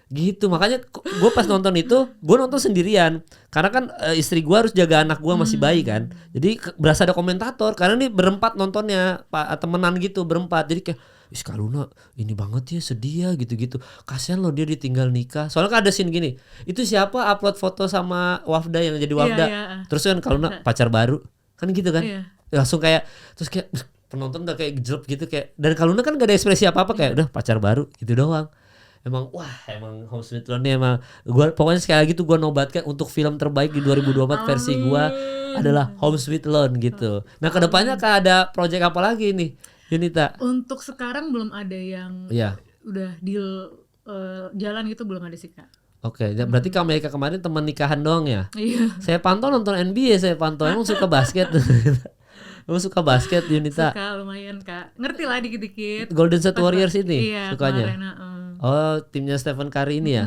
Gitu, makanya gue pas nonton itu, gue nonton sendirian karena kan istri gue harus jaga anak gue masih bayi kan, jadi berasa ada komentator karena ini berempat nontonnya, temenan gitu berempat, jadi kayak Kaluna ini banget ya, sedih ya gitu-gitu, kasihan loh dia ditinggal nikah. Soalnya kan ada scene gini, itu siapa upload foto sama Wafda yang jadi Wafda, Iya. terus kan Kaluna pacar baru kan gitu kan, Iya. langsung kayak terus kayak penonton udah kayak gejrep gitu kayak, dan Kaluna kan gak ada ekspresi apa-apa kayak udah pacar baru gitu doang. Emang emang Home Sweet Loan ini emang gua pokoknya sekali lagi tuh gua nobatkan untuk film terbaik di 2024 versi gua adalah Home Sweet Loan gitu. Nah, kedepannya akan ada project apa lagi nih, Yunita? Untuk sekarang belum ada yang Iya. udah deal jalan gitu, belum ada sih Kak. Oke, berarti ke Amerika kemarin teman nikahan doang ya? Iya. Saya pantau nonton NBA, saya pantau. Emang suka basket. Emang suka basket Yunita? Suka lumayan Kak. Ngerti lah dikit-dikit. Golden State Warriors ini Iya, sukanya. kemarin, Oh, timnya Stephen Curry ini ya.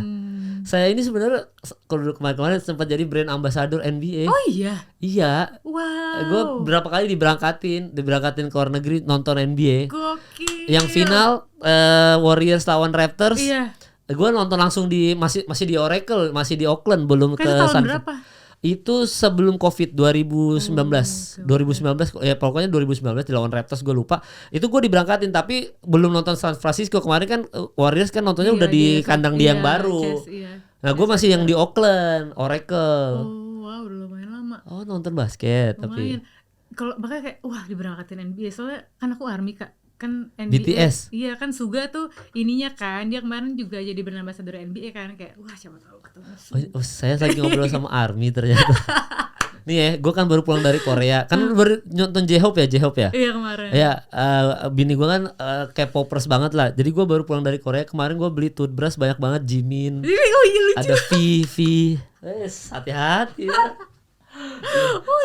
Saya ini sebenarnya kalau kemarin sempat jadi brand ambassador NBA. Oh iya. Iya. Wow. Gue berapa kali diberangkatin ke luar negeri nonton NBA. Gokil. Yang final Warriors lawan Raptors. Iya. Gue nonton langsung masih di Oracle, masih di Oakland, belum Kan ke itu tahun San. berapa? Itu sebelum Covid 2019. 2019 ya pokoknya 2019 di lawan Raptors, gue lupa. Itu gue diberangkatin tapi belum nonton San Francisco. Kemarin kan Warriors kan nontonnya Iya, udah di kandang dia yang baru. Iya. Nah, gue masih yang di Oakland, Oracle. Oh, wow, udah lumayan lama. Oh, nonton basket tapi. Lumayan. Kalau makanya kayak wah diberangkatin NBA, soalnya kan aku army Kak. Kan NBA. BTS. Iya kan Suga tuh ininya kan, dia kemarin juga jadi brand ambassador NBA kan, kayak wah siapa tahu ketemu. Oh, saya lagi ngobrol sama Army ternyata. Nih ya, gue kan baru pulang dari Korea. Kan baru nonton J-Hope ya. Iya kemarin. Ya, bini gue kan K-popers banget lah. Jadi gue baru pulang dari Korea. Kemarin gue beli toothbrush banyak banget, Jimin. Oh iya lucu. Ada V. Hati-hati ya.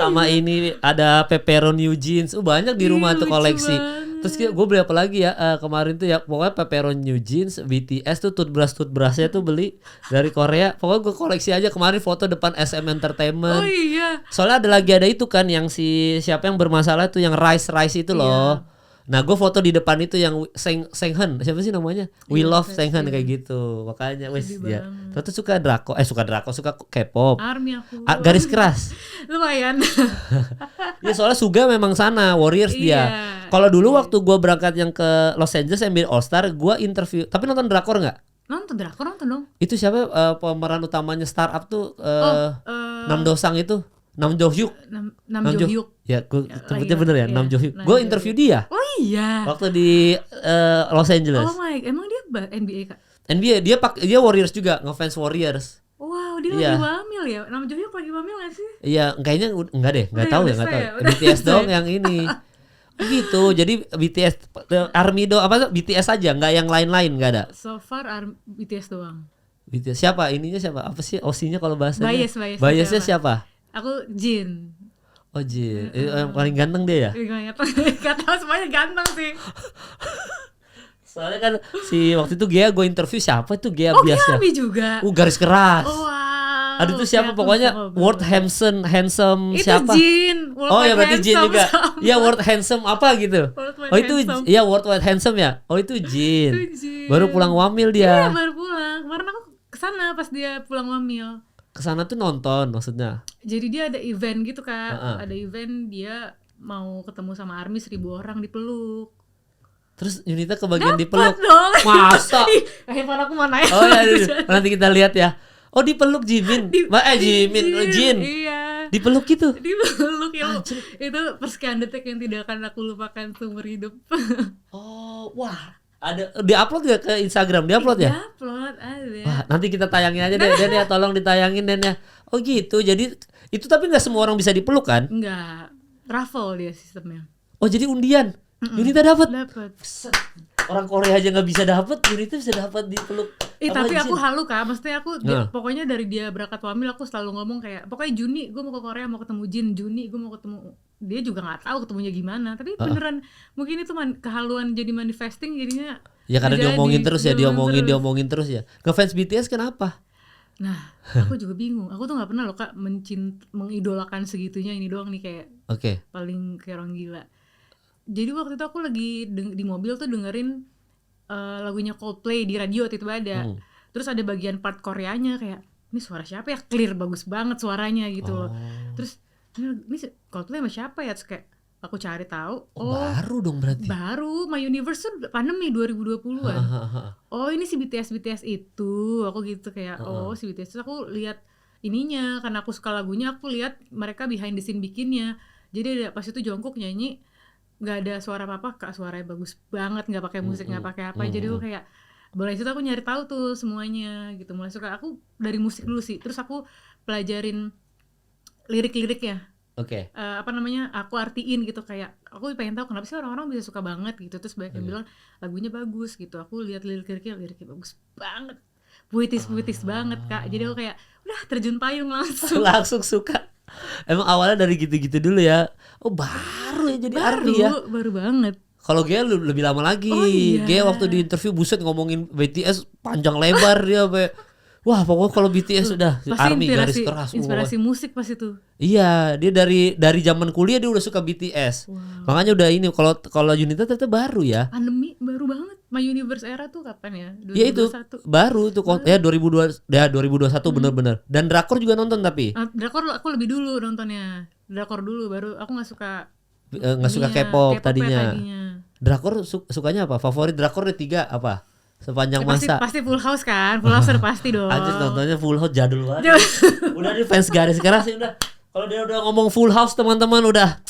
Sama ini ada Pepperoni New Jeans. Banyak di rumah tuh lucu koleksi. banget. Terus gue beli apa lagi ya, kemarin tuh ya pokoknya Pepperoni New Jeans, BTS tuh toothbrushnya tuh beli dari Korea. Pokoknya gue koleksi aja. Kemarin foto depan SM Entertainment. Oh iya. Soalnya ada itu kan yang siapa yang bermasalah tuh yang Rice itu loh. Nah gue foto di depan itu yang Senghan, siapa sih namanya? We Love Senghan kayak gitu. Makanya wes ya. Terus suka suka K-pop. Army aku. Garis keras. Lumayan. Ya soalnya Suga memang sana Warriors dia. Kalau dulu waktu gue berangkat yang ke Los Angeles NBA All Star, gue interview. Tapi nonton drakor nggak? Nonton dong. Itu siapa pemeran utamanya startup tuh? Nam Dosang itu. Nam Jo Hyuk. Nam Jo Hyuk. Ya, gue sebutnya lagi bener ya, iya. Nam Jo Hyuk. Nam Gue Jo interview Hyuk. dia Oh iya. waktu di Los Angeles. Oh my, emang dia NBA Kak. NBA dia Warriors juga, ngefans Warriors. Wow, dia Iya. lagi wamil ya. Nam Jo Hyuk lagi wamil gak sih? Iya, kayaknya enggak deh, enggak Udah tahu ya, ya, enggak udah tahu. ya, udah BTS selesai. dong yang ini. Gitu. Jadi BTS ARMY do apa BTS aja, enggak yang lain-lain, enggak ada. So far BTS doang. BTS siapa? Ininya siapa? Apa sih OC-nya kalau bahasanya? Biasnya Biasnya siapa? Aku Jin. Oh Jin, yang paling ganteng dia ya? Gak tau, semuanya ganteng sih. Soalnya kan si waktu itu Gea gue interview siapa tuh Gea Oh biasa. Giami juga. Garis keras. Oh wow. Aduh tuh siapa Oke, aku pokoknya sama World banget. Handsome Itu siapa? Jin. World Oh ya Wide berarti Jin Handsome juga. sama. Iya World Handsome apa gitu. World Wide Oh itu Handsome. ya World Wide Handsome ya. Oh itu Jin. Itu Jin. Baru pulang wamil Iya dia. baru pulang. Kemarin aku kesana pas dia pulang wamil. Kesana tuh nonton maksudnya. Jadi dia ada event gitu Kak. Heeh. Ada event dia mau ketemu sama ARMY 1.000 orang dipeluk. Terus Yunita kebagian dipeluk. dong. Masa? Ih, handphone aku mana ya? Oh ya nanti kita lihat ya. Oh dipeluk Jimin. Jin. Iya. Dipeluk gitu. Dipeluk ya. Anjir. Itu persekian detik yang tidak akan aku lupakan seumur hidup. Oh, wah. Ada diupload gak ke Instagram? Diupload ya? Diupload ada. Wah, nanti kita tayangin aja deh, Den ya, tolong ditayangin Den ya. Oh gitu. Jadi itu tapi nggak semua orang bisa dipeluk kan? Enggak. Raffle dia sistemnya. Oh, jadi undian. Yunita dapat. Dapat. Orang Korea aja nggak bisa dapat, Yunita bisa dapat dipeluk. sama Tapi aku Jin. halu Kak. Maksudnya aku Nah. pokoknya dari dia berangkat wamil aku selalu ngomong kayak pokoknya Juni gue mau ke Korea mau ketemu Jin, Juni gue mau ketemu. Dia juga nggak tahu ketemunya gimana. Tapi beneran mungkin itu kehaluan jadi manifesting jadinya. Ya karena terjadi. diomongin terus ya, Terus. diomongin terus ya. Ngefans BTS kenapa? Nah, aku juga bingung. Aku tuh nggak pernah loh Kak mengidolakan segitunya ini doang nih kayak Oke. paling kayak orang gila. Jadi waktu itu aku lagi di mobil tuh dengerin lagunya Coldplay di radio waktu itu ada. Terus ada bagian part Koreanya kayak ini suara siapa ya? Clear bagus banget suaranya gitu loh. Terus ini Coldplay sama siapa ya? Terus kayak aku cari tahu. Baru dong berarti. Baru My Universe tuh pandemi 2020-an. Oh ini si BTS itu. Aku gitu kayak si BTS. Terus aku lihat ininya karena aku suka lagunya, aku lihat mereka behind the scene bikinnya. Jadi ada pas itu Jungkook nyanyi nggak ada suara apa-apa, Kak, suaranya bagus banget, nggak pakai musik, nggak pakai apa. Jadi aku kayak mulai situ aku nyari tahu tuh semuanya gitu. Mulai suka aku dari musik dulu sih. Terus aku pelajarin lirik-liriknya. Oke. Apa namanya, aku artiin gitu, kayak aku pengen tahu kenapa sih orang-orang bisa suka banget gitu. Terus banyak yang bilang lagunya bagus gitu. Aku lihat liriknya bagus banget, puitis banget Kak. Jadi aku kayak udah terjun payung langsung. Langsung suka. Emang awalnya dari gitu-gitu dulu ya. Oh baru ya jadi ARMY ya. Baru banget. Kalau Gea lebih lama lagi. Oh, iya. Gea waktu di interview buset ngomongin BTS panjang lebar dia sampai wah pokoknya kalau BTS udah Pasti ARMY garis keras. inspirasi musik pas itu. Iya, dia dari zaman kuliah dia udah suka BTS. Makanya udah ini kalau Yunita ternyata baru ya. Pandemi baru banget. My Universe era tuh kapan ya? 2021. Ya itu baru tuh ya 2021 bener-bener. Dan drakor juga nonton tapi Drakor aku lebih dulu nontonnya. Drakor dulu baru aku nggak suka nggak suka ininya, K-pop K-pop tadinya. tadinya. Sukanya apa? Favorit drakor ada 3 apa? Sepanjang masa. Pasti Full House kan? Full House udah pasti dong. Anjir nontonnya Full House jadul banget. Udah nih fans garis keras sih udah. Kalau dia udah ngomong Full House teman-teman udah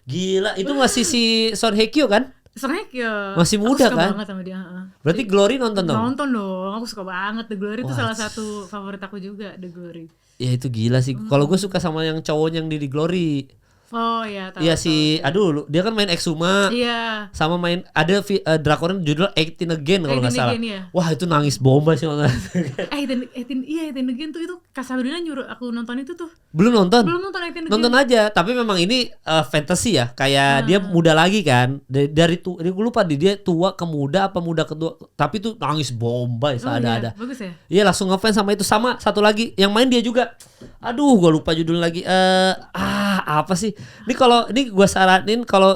gila. Itu masih si Son Hye Kyo kan? Son Hye Kyo. Masih muda aku suka kan? banget sama dia. Berarti Glory nonton dong? Nonton dong. Aku suka banget The Glory itu salah satu favorit aku juga, The Glory. Ya itu gila sih. Kalau gue suka sama yang cowoknya yang di Glory. Oh iya tahu. Iya si dia kan main Exuma. Iya. Sama main ada drakornya judul 18 Again kalau nggak 18 salah. Again, iya. Wah itu nangis bomba sih nonton. 18 Again tuh itu Kak Sabrina nyuruh aku nonton itu tuh. Belum nonton? Belum nonton 18 Again. Nonton aja, tapi memang ini fantasy ya, kayak dia muda lagi kan, dari gue lupa dia tua ke muda apa muda ke tua, tapi tuh nangis bomba ya, ada. Bagus ya. Iya langsung ngefans sama itu, sama satu lagi yang main dia juga, aduh gue lupa judul lagi, apa sih? Ini gue saranin kalau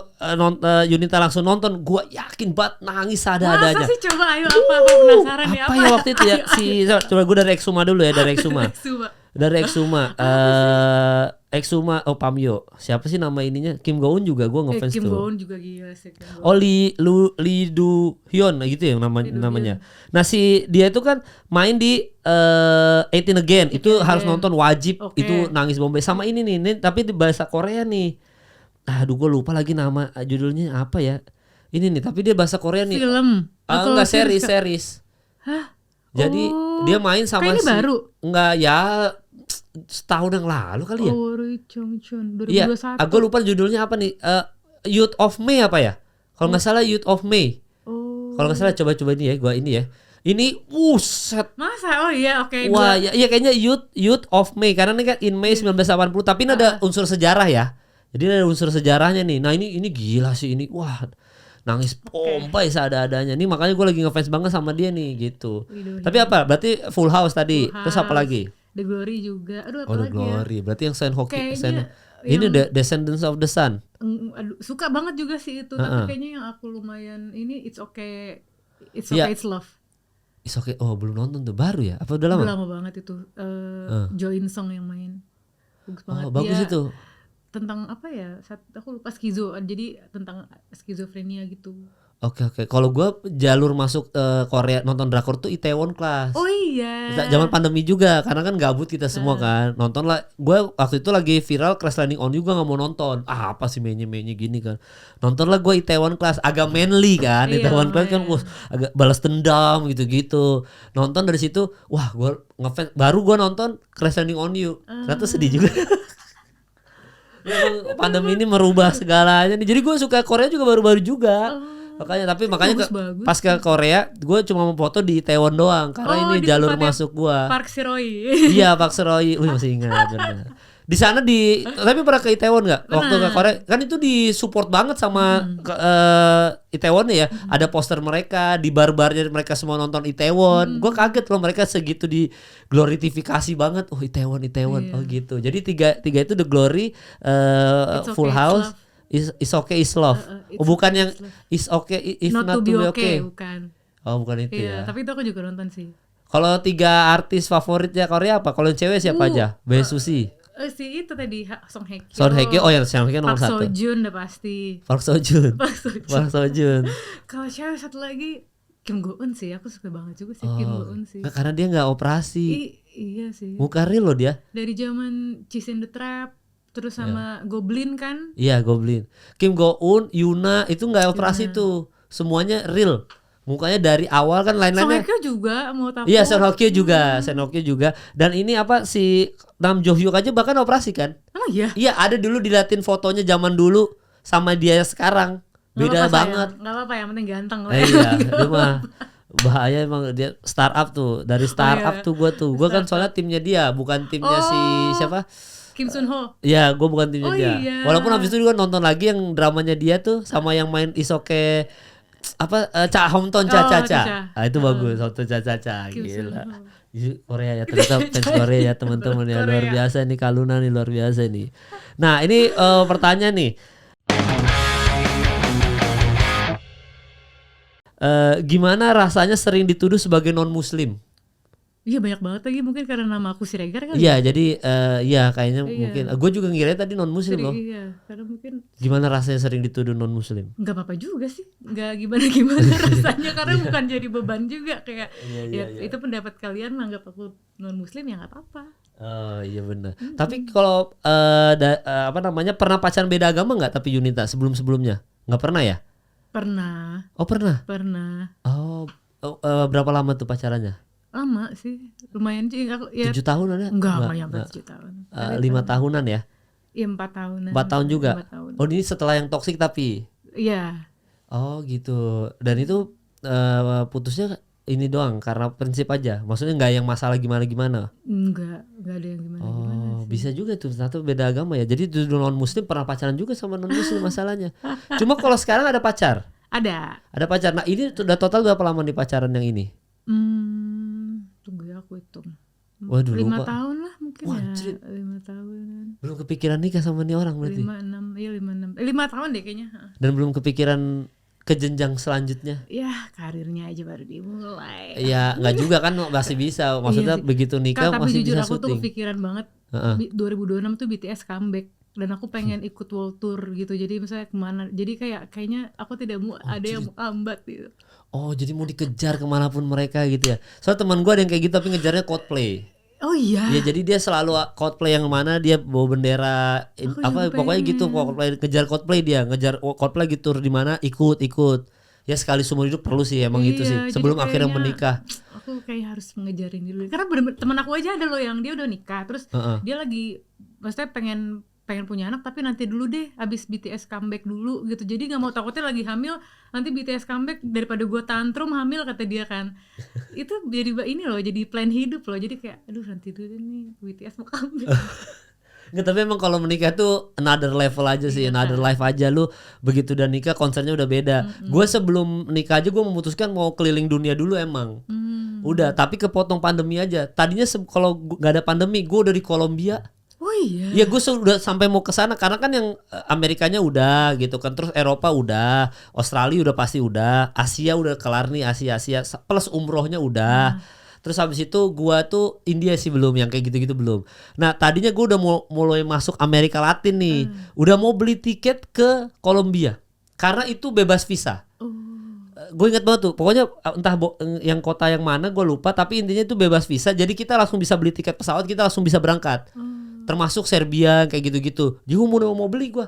Yunita langsung nonton, gue yakin banget nangis ada aja. Masa sih, coba ayo apa penasaran ya apa ya waktu itu ya coba gue dari Exuma dulu ya, dari Exuma. Dari Exuma, Exuma, Pamyo. Siapa sih nama ininya? Kim Go Eun juga gue ngefans Kim tuh. Go Eun juga gila sih. Oh Lee Do Hyun gitu ya namanya. Nah si dia itu kan main di 18 Again. Itu harus nonton wajib. Oke. Itu nangis Bombay. Sama ini tapi di bahasa Korea nih. Aduh gue lupa lagi judulnya apa ya. Ini nih tapi dia bahasa Korea nih. Film. Enggak series. Jadi dia main sama kayak ini si baru. enggak ya setahun yang lalu kali ya. Oh, Ri Chong Chun Iya, 2021. aku lupa judulnya apa nih. Youth of May apa ya? Kalau nggak salah Youth of May. Oh. Kalau nggak salah coba ini ya, gua ini ya. Ini set. Masa? Oh iya, oke. Wah, ya, iya kayaknya Youth of May karena ini kan in May 1980, tapi ini ada unsur sejarah ya. Jadi ada unsur sejarahnya nih. Nah, ini gila sih ini. Wah, nangis pompai seadanya. Nih makanya gue lagi ngefans banget sama dia nih gitu. Tapi apa? Berarti Full House tadi. Full Terus apa House, lagi? The Glory juga. Aduh, apa Oh, The lagi Glory. Berarti yang Saint Hockey. Kayaknya Ini Descendants of the Sun. Aduh, suka banget juga sih itu. Tapi kayaknya yang aku lumayan ini It's Okay. It's Iya. Okay, It's Love. It's okay. Oh, belum nonton tuh. Baru ya? Apa udah lama? Udah lama banget itu. Jo In Sung yang main. Bagus banget. Oh, bagus Dia itu. tentang apa ya? Aku lupa skizo. Jadi tentang skizofrenia gitu. Oke. Kalau gue jalur masuk Korea nonton drakor tuh Itaewon Class. Oh iya. Zaman pandemi juga karena kan gabut kita semua kan. Nonton lah. Gue waktu itu lagi viral Crash Landing on You, gue nggak mau nonton. Apa sih mainnya gini kan. Nonton lah gue Itaewon Class, agak manly kan. Iya, Itaewon Class kan agak balas dendam gitu-gitu. Nonton dari situ, wah gue ngefans. Baru gue nonton Crash Landing on You. Ternyata sedih juga. Memang pandemi ini merubah segalanya nih. Jadi gue suka Korea juga baru-baru juga. Makanya bagus. pas ke Korea gue cuma mau foto di Itaewon doang karena ini di jalur tempatnya masuk gua. Park Siroy. Iya, Pak Seroy. Wih, masih ingat benar. Di sana tapi pernah ke Itaewon nggak? Waktu ke Korea kan itu disupport banget sama Itaewon ya. Ada poster mereka di bar-barnya, mereka semua nonton Itaewon. Gue kaget loh mereka segitu di glorifikasi banget. Oh, Itaewon. Oh gitu. Jadi tiga itu The Glory, Full House, It's Okay, It's Love. Bukan yang It's Okay If Not To Be Okay. Bukan. Oh, bukan itu Iya, ya. tapi itu aku juga nonton sih. Kalau 3 artis favoritnya Korea apa? Kalau cewek siapa aja? Bae Suzy. Si itu tadi Song Hye Kyo. Son Hye Kyo. Oh ya, Song Hye Kyo nomor 1. Park Seo Joon udah pasti. Park Seo Joon. Kalau cewek satu lagi Kim Go Eun sih, aku suka banget juga sih Kim Go Eun sih. Karena dia nggak operasi. Iya sih. Muka real loh dia. Dari zaman Cheese in the Trap, terus sama Goblin kan. Iya, Goblin. Kim Go Eun, Yuna itu nggak operasi tuh. Semuanya real. Mukanya dari awal kan Song Hye lain-lainnya. Kyo juga mau tahu. Iya, Son Hye Kyo juga. Dan ini apa si Nam Jo Hyuk aja bahkan operasi kan? Oh iya. Iya, ada dulu diliatin fotonya zaman dulu sama dia sekarang. Beda banget. Nggak apa-apa, yang penting ganteng lah. Iya, dia mah bahaya emang dia startup tuh. Dari startup tuh gue kan soalnya timnya dia, bukan timnya si siapa? Kim Sun Ho. Iya, gue bukan timnya dia. Iya. Walaupun habis itu gue nonton lagi yang dramanya dia tuh sama yang main Isoke apa Cha Homton Cha. Ah itu bagus, Homton Cha. Gila. Korea ya, ternyata fans Korea ya teman-teman ya, luar biasa nih, Kaluna nih luar biasa nih. Nah, ini pertanyaan nih. Gimana rasanya sering dituduh sebagai non muslim? Iya, banyak banget lagi, mungkin karena nama aku Siregar kan. Iya, jadi kayaknya mungkin gue juga ngira tadi non muslim loh. Iya, karena mungkin Gimana rasanya sering dituduh non muslim? nggak apa-apa juga sih, nggak gimana rasanya, karena bukan jadi beban juga kayak itu pendapat kalian menganggap aku non muslim ya nggak apa-apa. Oh iya benar. Tapi kalau pernah pacaran beda agama nggak? Tapi Yunita sebelumnya nggak pernah ya? Pernah. Oh pernah. Oh berapa lama tuh pacarannya? Lama sih, lumayan sih. Aku ya 7 tahun ada? Enggak nyampe 7 tahun. 5 tahunan ya? Iya 4 tahunan. 4 tahun juga? 4 tahun. Oh ini setelah yang toksik tapi? Iya. Oh gitu. Dan itu putusnya ini doang karena prinsip aja? Maksudnya nggak yang masalah gimana-gimana? Enggak ada yang gimana-gimana sih. Bisa juga tuh, satu beda agama ya. Jadi tuh non muslim pernah pacaran juga sama non muslim masalahnya. Cuma kalau sekarang ada pacar? Ada pacar. Nah ini udah total berapa lama nih pacaran yang ini? Tunggu ya aku hitung. Waduh, 5 lupa. tahun lah mungkin. Wah, ya 5 tahunan. Belum kepikiran nikah sama nih orang berarti? 5 tahun deh kayaknya. Dan belum kepikiran ke jenjang selanjutnya? Ya karirnya aja baru dimulai. Ya nggak juga kan, masih bisa. Maksudnya Iya begitu nikah tapi masih jujur bisa aku tuh syuting. kepikiran banget 2026 tuh BTS comeback. Dan aku pengen ikut world tour gitu. Jadi misalnya kemana, jadi kayaknya aku tidak mau ada yang menghambat gitu. Oh jadi mau dikejar kemanapun mereka gitu ya. Soalnya teman gue ada yang kayak gitu tapi ngejarnya Coldplay. Oh iya. Ya jadi dia selalu Coldplay yang mana dia bawa bendera pokoknya gitu. Kejar Coldplay, dia ngejar Coldplay gitu di mana ikut. Ya sekali seumur hidup perlu sih emang itu sih sebelum akhirnya menikah. aku kayak harus mengejarin dulu. Karena bener-bener teman aku aja ada loh yang dia udah nikah, terus dia lagi maksudnya pengen punya anak tapi nanti dulu deh abis BTS comeback dulu gitu. Jadi nggak mau, takutnya lagi hamil nanti BTS comeback daripada gue tantrum hamil kata dia kan. Itu jadi ini loh, jadi plan hidup loh. Jadi kayak aduh nanti dulu nih BTS mau comeback. Nggak, tapi emang kalau menikah tuh another level aja sih, another life aja. Lu begitu udah nikah konsernya udah beda. Gue sebelum nikah aja gue memutuskan mau keliling dunia dulu emang. Udah, tapi kepotong pandemi aja. Tadinya kalau nggak ada pandemi gue udah di Kolombia. Oh iya. Ya gue sudah sampai mau ke sana karena kan yang Amerikanya udah gitu kan, terus Eropa udah, Australia udah pasti udah, Asia udah kelar nih, Asia plus umrohnya udah. Terus habis itu gua tuh India sih belum, yang kayak gitu-gitu belum. Nah tadinya gua udah mulai masuk Amerika Latin nih, udah mau beli tiket ke Kolombia karena itu bebas visa. Gue inget banget tuh, pokoknya entah yang kota yang mana gue lupa, tapi intinya itu bebas visa, jadi kita langsung bisa beli tiket pesawat, kita langsung bisa berangkat. Termasuk Serbia kayak gitu-gitu. Jadi mau beli gue,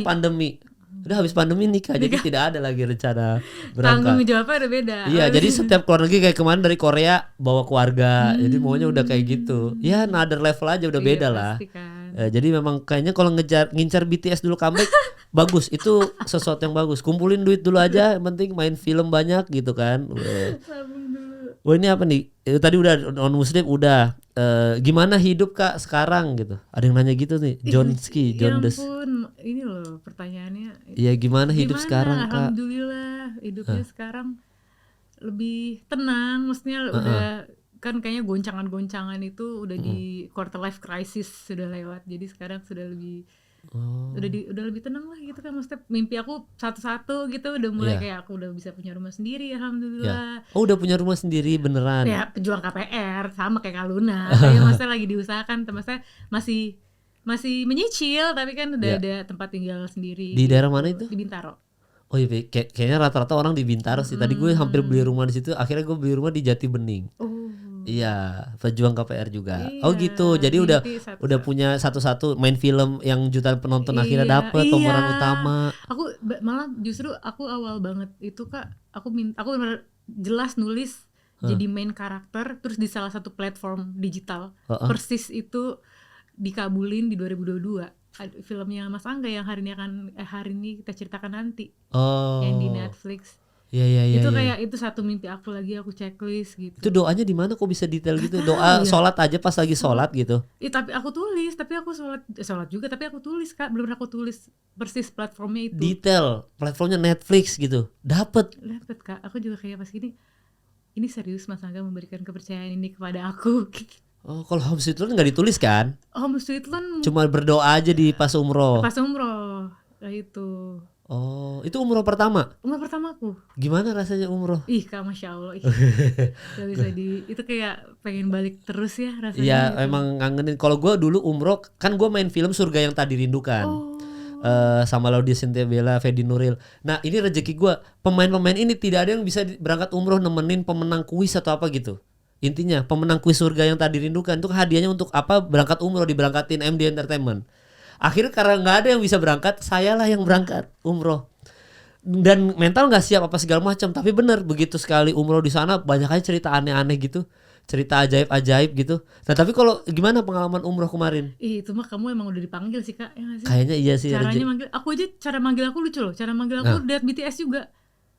pandemi. Udah habis pandemi nikah, jadi tidak ada lagi rencana berangkat. Tanggung jawabnya udah beda. Iya, jadi setiap keluar negeri kayak kemarin dari Korea bawa keluarga, jadi maunya udah kayak gitu. Ya, another level aja udah beda lah. Kan. Jadi memang kayaknya kalau ngincar BTS dulu comeback bagus, itu sesuatu yang bagus. Kumpulin duit dulu aja, yang penting main film banyak gitu kan. Wah ini apa nih? Tadi udah non muslim udah. Gimana hidup Kak sekarang gitu? Ada yang nanya gitu nih, Jonski, Jondes. Ya ampun, ini loh pertanyaannya. Iya gimana hidup sekarang Kak? Alhamdulillah hidupnya sekarang lebih tenang, maksudnya udah kan kayaknya goncangan-goncangan itu udah di quarter life crisis sudah lewat, jadi sekarang sudah lebih udah lebih tenang lah gitu kan, maksudnya mimpi aku satu-satu gitu udah mulai kayak aku udah bisa punya rumah sendiri alhamdulillah. Oh udah punya rumah sendiri beneran? Ya pejuang KPR sama kayak Kaluna, kayak maksudnya lagi diusahakan, maksudnya masih menyicil tapi kan udah ada tempat tinggal sendiri. Di daerah mana itu? Di Bintaro. Oh iya, kayaknya rata-rata orang di Bintaro sih. Tadi gue hampir beli rumah di situ, akhirnya gue beli rumah di Jati Bening. Iya, pejuang KPR juga. Iya, oh gitu. Jadi udah punya satu-satu, main film yang jutaan penonton akhirnya dapet pemeran utama. Aku malah justru aku awal banget itu Kak, aku benar jelas nulis jadi main karakter terus di salah satu platform digital. Persis itu dikabulin di 2022. Filmnya Mas Angga yang hari ini kita ceritakan nanti. Yang di Netflix. Iya. Itu kayak itu satu mimpi aku lagi, aku checklist gitu. Itu doanya di mana kok bisa detail gitu? Doa sholat aja pas lagi sholat gitu. Tapi aku tulis, tapi aku sholat juga, tapi aku tulis Kak, belum aku tulis persis platformnya itu. Detail, platformnya Netflix gitu. Dapet Kak, aku juga kayak pas gini. Ini serius Mas Angga memberikan kepercayaan ini kepada aku. Oh, kalau Home Sweet Loan nggak ditulis kan? Home Sweet Loan cuma berdoa aja di pas umroh. Itu. Oh, itu umroh pertama? Umroh pertamaku. Gimana rasanya umroh? Ih Kak, Masya Allah. Gak bisa itu kayak pengen balik terus ya rasanya. Iya, gitu. emang ngangenin. Kalau gue dulu umroh, kan gue main film Surga Yang Tak Dirindukan. Sama Laudya Cynthia Bella, Fedi Nuril. Nah ini rezeki gue, pemain-pemain ini tidak ada yang bisa berangkat umroh nemenin pemenang kuis atau apa gitu. Intinya pemenang kuis Surga Yang Tak Dirindukan itu hadiahnya untuk apa, berangkat umroh, diberangkatin MD Entertainment. Akhirnya karena nggak ada yang bisa berangkat, sayalah yang berangkat umroh. Dan mental nggak siap apa segala macam. Tapi bener, begitu sekali umroh di sana banyak aja cerita aneh-aneh gitu, cerita ajaib-ajaib gitu. Nah tapi kalau gimana pengalaman umroh kemarin? Itu mah kamu emang udah dipanggil sih Kak, ya gak sih? Kayaknya iya sih. Caranya manggil aku aja, cara manggil aku lucu loh. Cara manggil aku lihat BTS juga.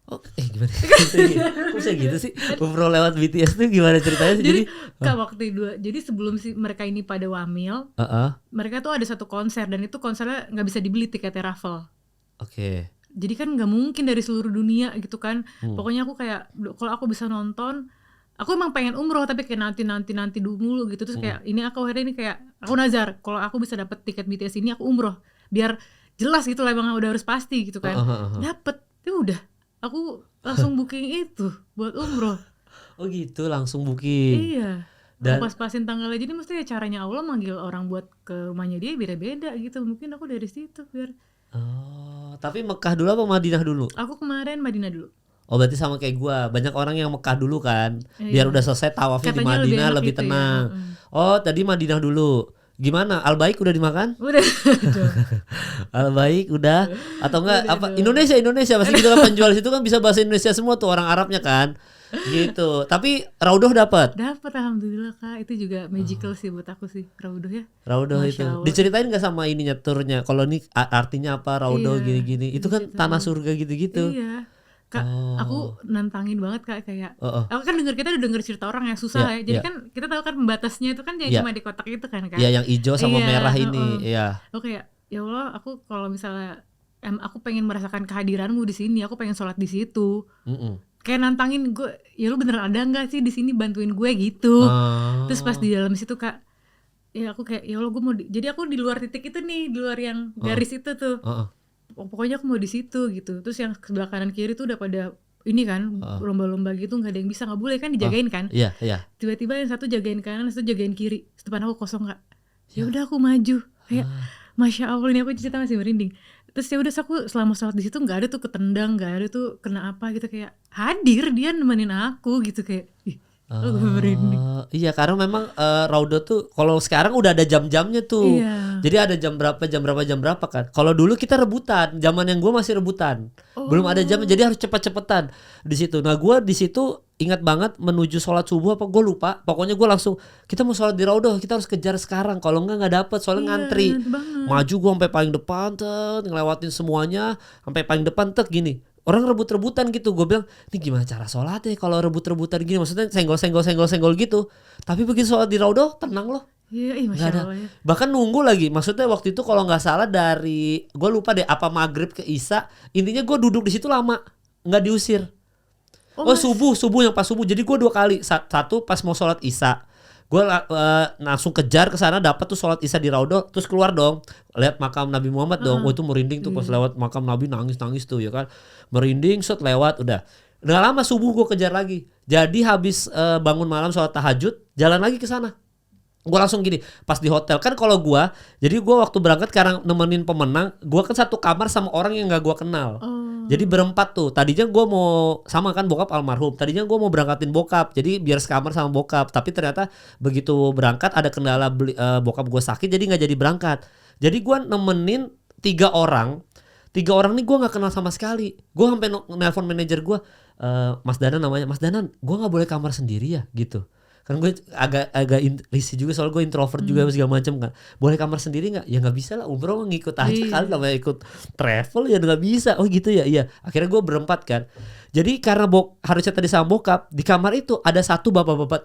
Oh, gimana? Kok bisa gitu sih? Umroh lewat BTS tuh gimana ceritanya sih? Jadi Kak waktu itu, jadi sebelum mereka ini pada wamil, mereka tuh ada satu konser dan itu konsernya nggak bisa dibeli tiketnya raffle. Oke. Jadi kan nggak mungkin dari seluruh dunia gitu kan. Pokoknya aku kayak kalau aku bisa nonton, aku emang pengen umroh tapi kayak nanti dulu gitu. Terus kayak ini aku akhirnya ini kayak aku nazar kalau aku bisa dapet tiket BTS ini aku umroh biar jelas gitu lah, emang udah harus pasti gitu kan. Dapet, ya udah. Aku langsung booking itu buat umroh. Oh gitu, langsung booking. Iya. Dan pas-pasin tanggalnya. Jadi mesti caranya Allah manggil orang buat ke rumahnya dia beda-beda gitu. Mungkin aku dari situ biar. Oh, tapi Mekah dulu apa Madinah dulu? Aku kemarin Madinah dulu. Oh berarti sama kayak gua. Banyak orang yang Mekah dulu kan. Biar udah selesai tawafnya di Madinah lebih tenang. Oh tadi Madinah dulu. Gimana? Al-Baik udah dimakan? Udah. Al-Baik udah atau enggak udah, apa Indonesia pasti gitu kan, penjual situ kan bisa bahasa Indonesia semua tuh, orang Arabnya kan. Gitu. Tapi Raudhoh dapat. Dapat alhamdulillah Kak. Itu juga magical sih buat aku sih Raudhoh ya. Raudhoh itu. Masya Allah. Diceritain gak sama ininya turnya? Kalau ini artinya apa Raudhoh Iya, gini-gini. Itu kan diceritain. tanah surga gitu-gitu. Iya. Kak, aku nantangin banget Kak kayak aku kan kita udah denger cerita orang yang susah Iya, ya. Jadi iya. kan kita tahu kan pembatasnya itu kan yang Iya. cuma di kotak itu kan Kak. Iya, yang hijau sama Iya, merah ini. Iya. Aku kayak ya Allah, aku kalau misalnya aku pengen merasakan kehadiranmu di sini, aku pengen sholat di situ. Kayak nantangin gue, ya lu beneran ada nggak sih di sini bantuin gue gitu. Terus pas di dalam situ Kak, ya aku kayak ya Allah gue mau jadi aku di luar titik itu nih, di luar yang garis itu tuh. Pokoknya aku mau di situ gitu. Terus yang sebelah kanan kiri tuh udah pada ini kan lomba-lomba gitu, nggak ada yang bisa, nggak boleh kan dijagain kan. Iya, iya. Tiba-tiba yang satu jagain kanan, yang satu jagain kiri. Depan aku kosong Kak. Ya udah aku maju. Kayak Masya Allah, ini aku cerita masih merinding. Terus ya udah aku selama sholat di situ nggak ada tuh ketendang, nggak ada tuh kena apa gitu, kayak hadir dia nemenin aku gitu kayak aku merinding. Iya, karena memang Raudhoh tuh kalau sekarang udah ada jam-jamnya tuh. Iya. Jadi ada jam berapa kan. Kalau dulu kita rebutan, zaman yang gue masih rebutan. Belum ada jam, jadi harus cepet-cepetan di situ. Nah, gue di situ ingat banget menuju sholat subuh apa gue lupa. Pokoknya gue langsung kita mau sholat di Raudhoh, kita harus kejar sekarang. Kalau nggak dapet, soalnya ngantri. Maju gue sampai paling depan, ngelewatin semuanya sampai paling depan gini. Orang rebut-rebutan gitu. Gue bilang, ini gimana cara sholatnya kalau rebut-rebutan gini? Maksudnya senggol-senggol gitu. Tapi begitu sholat di Raudhoh, tenang loh. Iya, Masya Allah ya. Bahkan nunggu lagi. Maksudnya waktu itu kalau nggak salah dari, gue lupa deh apa maghrib ke isya. Intinya gue duduk di situ lama, nggak diusir. Subuh yang pas subuh. Jadi gue 2 kali. Satu pas mau sholat isya. Gue langsung kejar ke sana, dapat tuh sholat isya di Raudhoh, terus keluar dong, lihat makam Nabi Muhammad dong. Itu merinding tuh pas lewat makam Nabi, nangis tuh ya kan, merinding. Lewat udah lama subuh gue kejar lagi. Jadi habis bangun malam sholat tahajud, jalan lagi ke sana. Gue langsung gini, pas di hotel kan kalau gue, jadi gue waktu berangkat karena nemenin pemenang, gue kan satu kamar sama orang yang nggak gue kenal. Jadi berempat tuh. Tadinya gue mau sama kan bokap almarhum. Tadinya gue mau berangkatin bokap. Jadi biar sekamar sama bokap. Tapi ternyata begitu berangkat ada kendala bokap gue sakit. Jadi nggak jadi berangkat. Jadi gue nemenin 3 orang. 3 orang nih gue nggak kenal sama sekali. Gue sampai nelpon manajer gue, Mas Danan namanya. Mas Danan, gue nggak boleh kamar sendiri ya gitu. Kan gue agak risih juga soal gue introvert juga segala macam kan. Boleh kamar sendiri nggak? Ya nggak bisa lah, umroh ngikut aja kali, namanya ikut travel ya nggak bisa. Oh gitu ya, iya. Akhirnya gue berempat kan. Jadi karena harusnya tadi sama bokap, di kamar itu ada satu bapak-bapak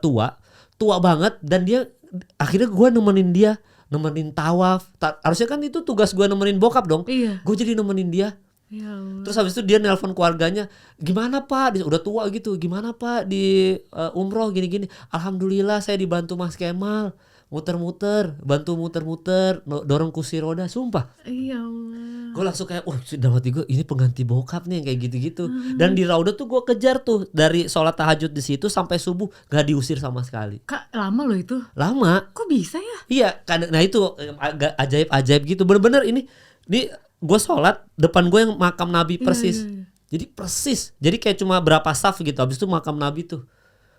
tua banget, dan dia akhirnya gue nemenin tawaf. Harusnya kan itu tugas gue nemenin bokap dong. Gue jadi nemenin dia. Ya Allah. Terus habis itu dia nelpon keluarganya, gimana Pak, udah tua gitu, gimana Pak di umroh gini-gini. Alhamdulillah saya dibantu Mas Kemal, bantu muter-muter, dorong kursi roda, sumpah. Ya Allah. Gue langsung kayak, dalam hati gue ini pengganti bokap nih yang kayak gitu-gitu. Dan di Raudhoh tuh gue kejar tuh dari sholat tahajud di situ sampai subuh, gak diusir sama sekali. Kak, lama loh itu. Lama. Kok bisa ya? Iya, nah itu agak ajaib-ajaib gitu. Bener-bener ini gue sholat depan gue yang makam Nabi persis. Iya. Jadi persis. Jadi kayak cuma berapa saf gitu. Habis itu makam Nabi tuh.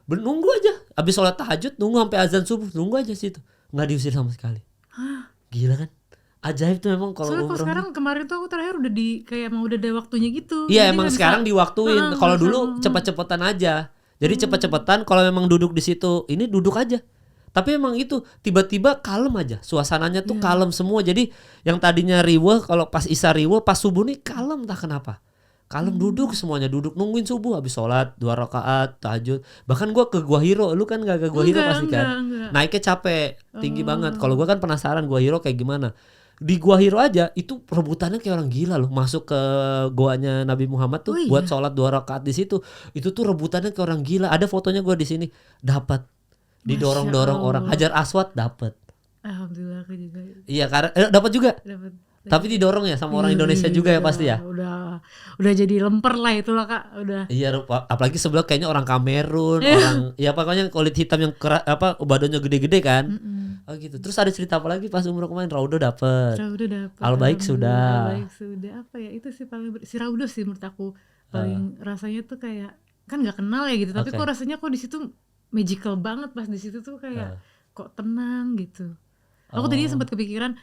Nunggu aja. Habis sholat tahajud nunggu sampai azan subuh. Nunggu aja situ. Nggak diusir sama sekali. Gila kan? Ajaib tuh memang kalau umroh. Soalnya sekarang kemarin tuh aku terakhir udah kayak emang udah ada waktunya gitu. Iya, emang sekarang diwaktuin. Kalau dulu cepet-cepetan aja. Jadi cepet-cepetan kalau memang duduk di situ, ini duduk aja. Tapi emang itu tiba-tiba kalem aja, suasananya tuh kalem semua. Jadi yang tadinya riweh, kalau pas isya riweh, pas subuh nih kalem, entah kenapa. Kalem, duduk semuanya, duduk nungguin subuh, habis sholat 2 rakaat tahajud. Bahkan gue ke Gua Hiro, lu kan gak ke Gua Hiro pasti kan? Enggak. Naiknya capek, tinggi banget. Kalau gue kan penasaran Gua Hiro kayak gimana. Di Gua Hiro aja itu perebutannya kayak orang gila loh, masuk ke goanya Nabi Muhammad tuh buat sholat 2 rakaat di situ. Itu tuh rebutannya kayak orang gila. Ada fotonya gue di sini, dapat. Didorong-dorong orang. Hajar Aswad dapat. Alhamdulillah aku juga. Iya, karena dapat juga. Dapat. Tapi didorong ya sama orang Indonesia juga ya pasti ya. Udah jadi lemper lah itulah Kak, udah. Iya, apalagi sebelah kayaknya orang Kamerun, orang ya pokoknya kulit hitam yang badannya gede-gede kan. Oh gitu. Terus ada cerita apa lagi pas umroh kemarin? Raudhoh dapet. Al-Baik sudah. Al-Baik sudah. Apa ya? Itu sih paling si Raudhoh sih menurut aku paling rasanya tuh kayak kan nggak kenal ya gitu, tapi kok rasanya kok di situ magical banget pas di situ tuh kayak kok tenang gitu. Aku tadinya sempat kepikiran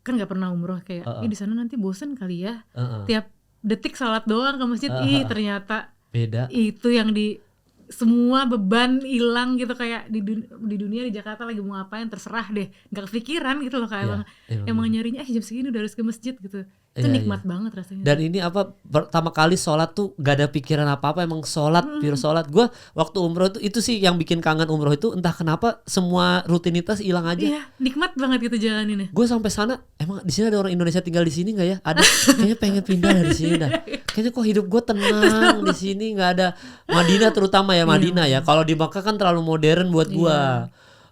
kan nggak pernah umroh kayak di sana nanti bosen kali ya. Tiap detik salat doang ke masjid. Ternyata beda. Itu yang di semua beban hilang gitu, kayak di dunia di Jakarta lagi mau ngapain terserah deh, nggak kepikiran gitu loh, kayak emang nyarinya jam segini udah harus ke masjid gitu. Itu nikmat banget rasanya. Dan ini apa, pertama kali sholat tuh gak ada pikiran apa-apa, emang sholat, pure sholat. Gue waktu umroh itu sih yang bikin kangen umroh itu, entah kenapa semua rutinitas hilang aja. Iya, nikmat banget gitu jalaninnya. Gue sampai sana, emang di sini ada orang Indonesia tinggal di sini nggak ya? Ada, kayaknya pengen pindah dari sini dah. Kayaknya kok hidup gue tenang di sini, nggak ada. Madinah terutama ya, Madinah ya. Kalau di Makkah kan terlalu modern buat gue.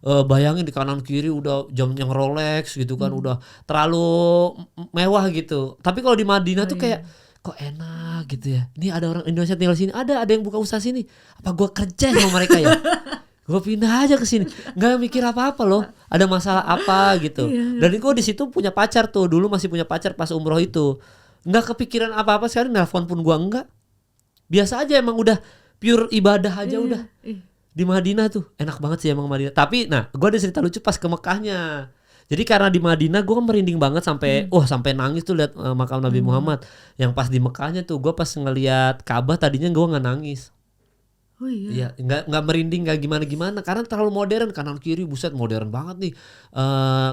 Bayangin di kanan kiri udah jam yang Rolex gitu kan, udah terlalu mewah gitu. Tapi kalau di Madinah tuh kayak kok enak gitu ya. Ini ada orang Indonesia tinggal sini, ada yang buka usaha sini. Apa gue kerja sama mereka ya? Gue pindah aja ke sini, nggak mikir apa-apa loh. Ada masalah apa gitu. Dan gue di situ punya pacar tuh, dulu masih punya pacar pas umroh itu. Nggak kepikiran apa-apa, sekarang nelpon pun gue enggak. Biasa aja, emang udah pure ibadah aja udah. Di Madinah tuh enak banget sih emang Madinah. Tapi nah, gue ada cerita lucu pas ke Mekahnya. Jadi karena di Madinah gue kan merinding banget sampai sampai nangis tuh lihat makam Nabi Muhammad. Yang pas di Mekahnya tuh gue pas ngelihat Ka'bah tadinya gue nggak nangis. Oh iya. Iya, nggak merinding, nggak gimana karena terlalu modern, kanan kiri buset modern banget nih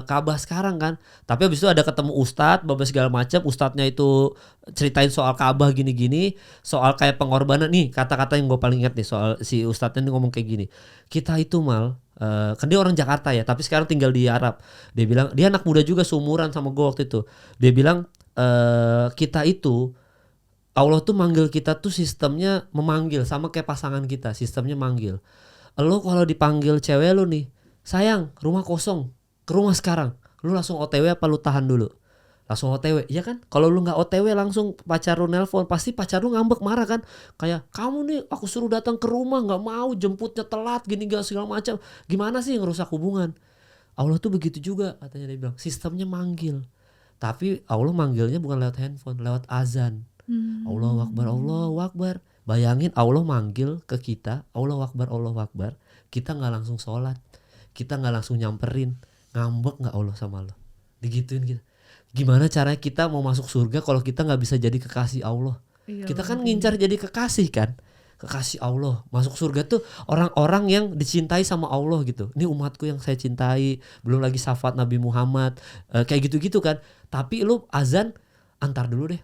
Ka'bah sekarang kan. Tapi habis itu ada ketemu ustadz, babas segala macam, ustadznya itu ceritain soal Ka'bah gini-gini, soal kayak pengorbanan nih, kata-kata yang gue paling ingat nih soal si ustadznya nih ngomong kayak gini. Kita itu kan dia orang Jakarta ya, tapi sekarang tinggal di Arab. Dia bilang dia anak muda juga, seumuran sama gue waktu itu. Dia bilang kita itu Allah tuh manggil kita tuh sistemnya memanggil, sama kayak pasangan kita, sistemnya manggil. Lo kalau dipanggil cewek lo nih, sayang rumah kosong, ke rumah sekarang. Lo langsung OTW apa lo tahan dulu? Langsung OTW, iya kan? Kalau lo nggak OTW langsung pacar lo nelpon, pasti pacar lo ngambek marah kan? Kayak kamu nih aku suruh datang ke rumah nggak mau, jemputnya telat gini gak segala macam. Gimana sih ngerusak hubungan? Allah tuh begitu juga katanya, dia bilang sistemnya manggil. Tapi Allah manggilnya bukan lewat handphone, lewat azan. Allahu Akbar, Allahu Akbar. Bayangin Allah manggil ke kita, Allahu Akbar, Allahu Akbar. Kita gak langsung sholat, kita gak langsung nyamperin. Ngambek gak Allah sama Allah? Digituin kita. Gimana caranya kita mau masuk surga kalau kita gak bisa jadi kekasih Allah? Kita kan ngincar jadi kekasih kan, kekasih Allah. Masuk surga tuh orang-orang yang dicintai sama Allah gitu. Ini umatku yang saya cintai. Belum lagi syafaat Nabi Muhammad, kayak gitu-gitu kan. Tapi lu azan, antar dulu deh,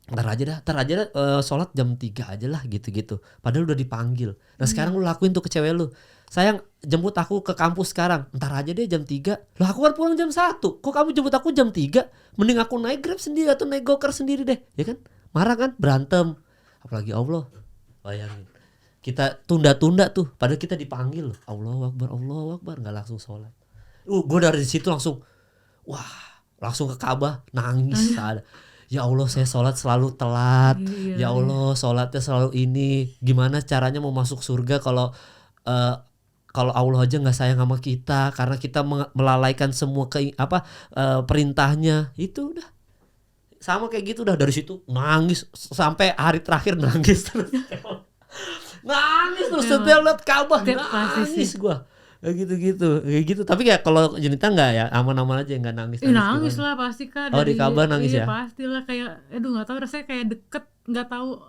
Ntar aja dah, sholat jam 3 aja lah gitu-gitu. Padahal udah dipanggil. Nah sekarang lu lakuin tuh ke cewek lu, sayang jemput aku ke kampus sekarang, ntar aja deh jam 3. Lah aku kan pulang jam 1, kok kamu jemput aku jam 3? Mending aku naik Grab sendiri atau naik Gokar sendiri deh, ya kan? Marah kan, berantem. Apalagi Allah, bayangin kita tunda-tunda tuh, padahal kita dipanggil. Allahu Akbar, gak langsung sholat. Gue dari situ langsung langsung ke Ka'bah, nangis. Ya Allah, saya sholat selalu telat. Ya Allah, sholatnya selalu ini. Gimana caranya mau masuk surga kalau Allah aja nggak sayang sama kita, karena kita melalaikan semua perintahnya. Itu udah sama kayak gitu, udah dari situ nangis sampai hari terakhir nangis terus. Nangis terus setiap lihat Ka'bah, nangis gua. Kayak gitu. Tapi ya kalau Junita nggak ya, aman-aman aja, nggak nangis. Nangis lah pasti kan. Oh, di Ka'bah nangis ya? Pastilah, kayak nggak tahu rasanya kayak deket, nggak tahu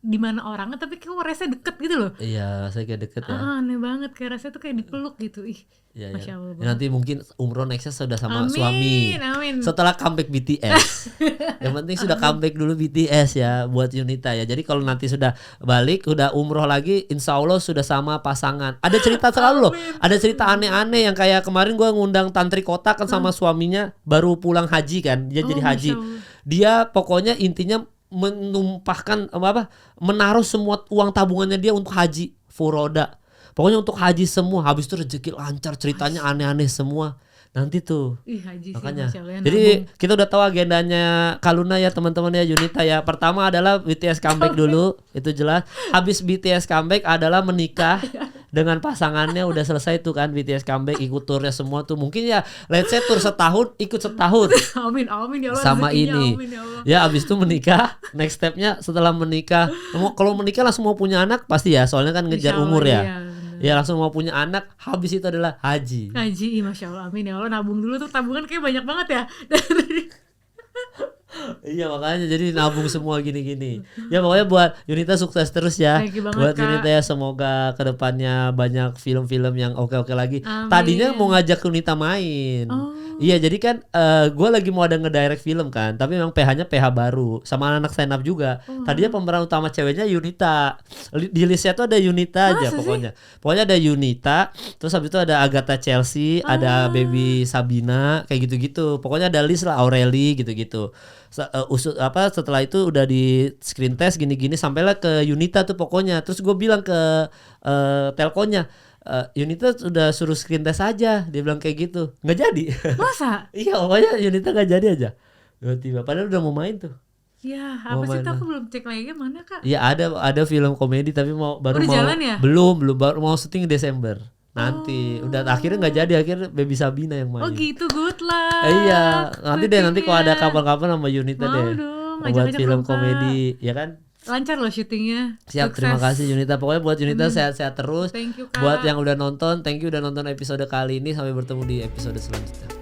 di mana orangnya, tapi kayak rasanya deket gitu loh. Iya, saya kayak deket ya. Aneh banget, kayak rasanya tuh kayak dipeluk gitu. Masya Allah. Ya, nanti mungkin umroh nextnya sudah sama Amin, suami. amin. Setelah comeback BTS. Yang penting sudah comeback dulu BTS ya buat Junita ya. Jadi kalau nanti sudah balik, udah umroh lagi, insya Allah sudah sama pasangan. Ada cerita selalu loh. Ada cerita aneh-aneh yang kayak kemarin gue ngundang Tantri Kota kan sama suaminya baru pulang haji kan. Dia jadi haji. Dia pokoknya intinya menumpahkan menaruh semua uang tabungannya dia untuk haji furoda. Pokoknya untuk haji semua. Habis itu rezeki lancar, ceritanya aneh-aneh semua. Nanti tuh. Haji makanya. Sih, jadi kita udah tahu agendanya Kaluna ya teman-teman ya, Junita ya. Pertama adalah BTS comeback dulu, itu jelas. Habis BTS comeback adalah menikah dengan pasangannya, udah selesai tuh kan BTS comeback, ikut turnya semua tuh. Mungkin ya let's say tur setahun, ikut setahun. Amin ya Allah. Sama ini. Amin, ya Allah. Ya abis itu menikah, next stepnya setelah menikah. Kalau menikah langsung mau punya anak pasti ya, soalnya kan ngejar umur ya. Iya. Ya langsung mau punya anak, habis itu adalah haji. Masya Allah, amin ya Allah. Nabung dulu tuh, tabungan kayak banyak banget ya. Iya makanya jadi nabung semua gini-gini. Ya pokoknya buat Yunita sukses terus ya. Thank you banget, Buat Kak. Yunita ya semoga kedepannya banyak film-film yang oke-oke lagi. Amin. Tadinya mau ngajak Yunita main. Oh. Iya jadi kan gue lagi mau ada ngedirect film kan. Tapi memang PH-nya PH baru sama anak stand up juga. Tadinya pemeran utama ceweknya Yunita. Di listnya tuh ada Yunita aja Masa sih? pokoknya. Pokoknya ada Yunita. Terus habis itu ada Agatha Chelsea, ada Baby Sabina, kayak gitu-gitu. Pokoknya ada list lah Aureli gitu-gitu. Setelah itu udah di screen test gini-gini sampailah ke Yunita tuh pokoknya. Terus gue bilang ke telkonya, Yunita udah suruh screen test aja. Dia bilang kayak gitu. Nggak jadi. Masa? Iya pokoknya Yunita nggak jadi aja. Tiba-tiba padahal udah mau main tuh. Ya, apa sih tuh aku belum cek lagi mana, Kak? Iya ada film komedi tapi baru Udah mau jalan ya? belum baru mau syuting Desember. Nanti udah akhirnya nggak jadi, akhirnya Baby Sabina yang main. Oh gitu, good lah. Iya, nanti kalau ada kapan-kapan sama Yunita Mau deh. dong, Buat ajak-ajak film dong, Kak. komedi, ya kan? Lancar loh syutingnya. Siap, Sukses. terima kasih Yunita. Pokoknya buat Yunita sehat-sehat terus. Thank you, Kak. Buat yang udah nonton, thank you udah nonton episode kali ini. Sampai bertemu di episode selanjutnya.